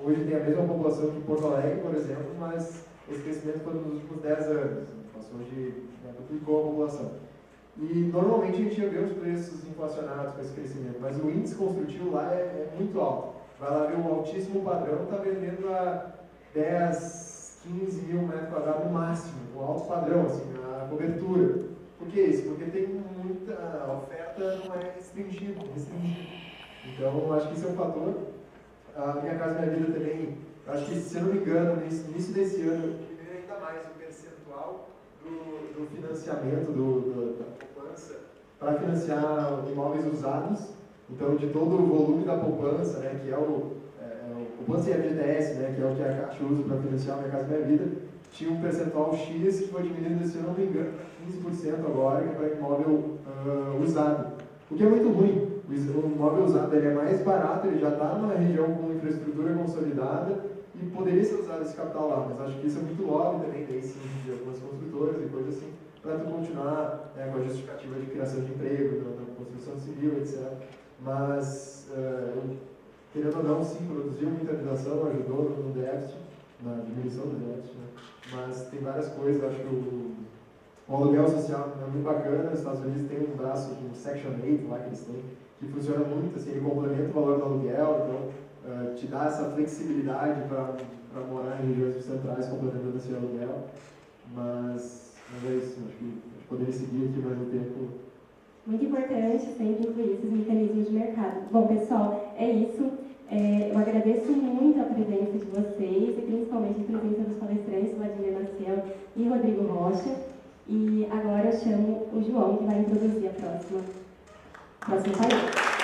Speaker 3: Hoje tem a mesma população que Porto Alegre, por exemplo, mas esse crescimento foi nos últimos 10 anos. Passou duplicou a população. E normalmente a gente vê os preços inflacionados com esse crescimento, mas o índice construtivo lá é muito alto. Vai lá ver o altíssimo padrão, está vendendo a 10, 15 mil metros quadrados no máximo, o alto padrão, assim, a cobertura. Por que isso? Porque tem muita oferta, não é restringida. Então, acho que isso é um fator. A Minha Casa Minha Vida também, acho que, se eu não me engano, no início desse ano, diminuiu ainda mais o percentual do financiamento da poupança para financiar imóveis usados. Então, de todo o volume da poupança, né, que é o poupança e FGTS, né, que é o que a Caixa usa para financiar a Minha Casa Minha Vida, tinha um percentual X que foi diminuindo, se eu não me engano, para 15% agora, que é para imóvel usado. O que é muito ruim. O imóvel usado ele é mais barato, ele já está numa região com infraestrutura consolidada e poderia ser usado esse capital lá, mas acho que isso é muito lobby também, daí sim, de algumas construtoras e coisas assim, para tu continuar com a justificativa de criação de emprego, na construção civil, etc. Mas, querendo ou não, sim, produziu muita habitação, ajudou no déficit, na diminuição do déficit, né? Mas tem várias coisas, acho que o aluguel social é muito bacana. Nos Estados Unidos tem um braço de um Section 8 lá que eles têm, que funciona muito, assim, ele complementa o valor do aluguel, então te dá essa flexibilidade para morar em regiões centrais complementando esse aluguel. Mas é isso, acho que poderia seguir aqui mais um tempo.
Speaker 1: Muito importante sempre incluir esses mecanismos de mercado. Bom, pessoal, é isso. Eu agradeço muito a presença de vocês e principalmente a presença dos palestrantes Vladimir Maciel e Rodrigo Rocha. E agora eu chamo o João, que vai introduzir a próxima painel.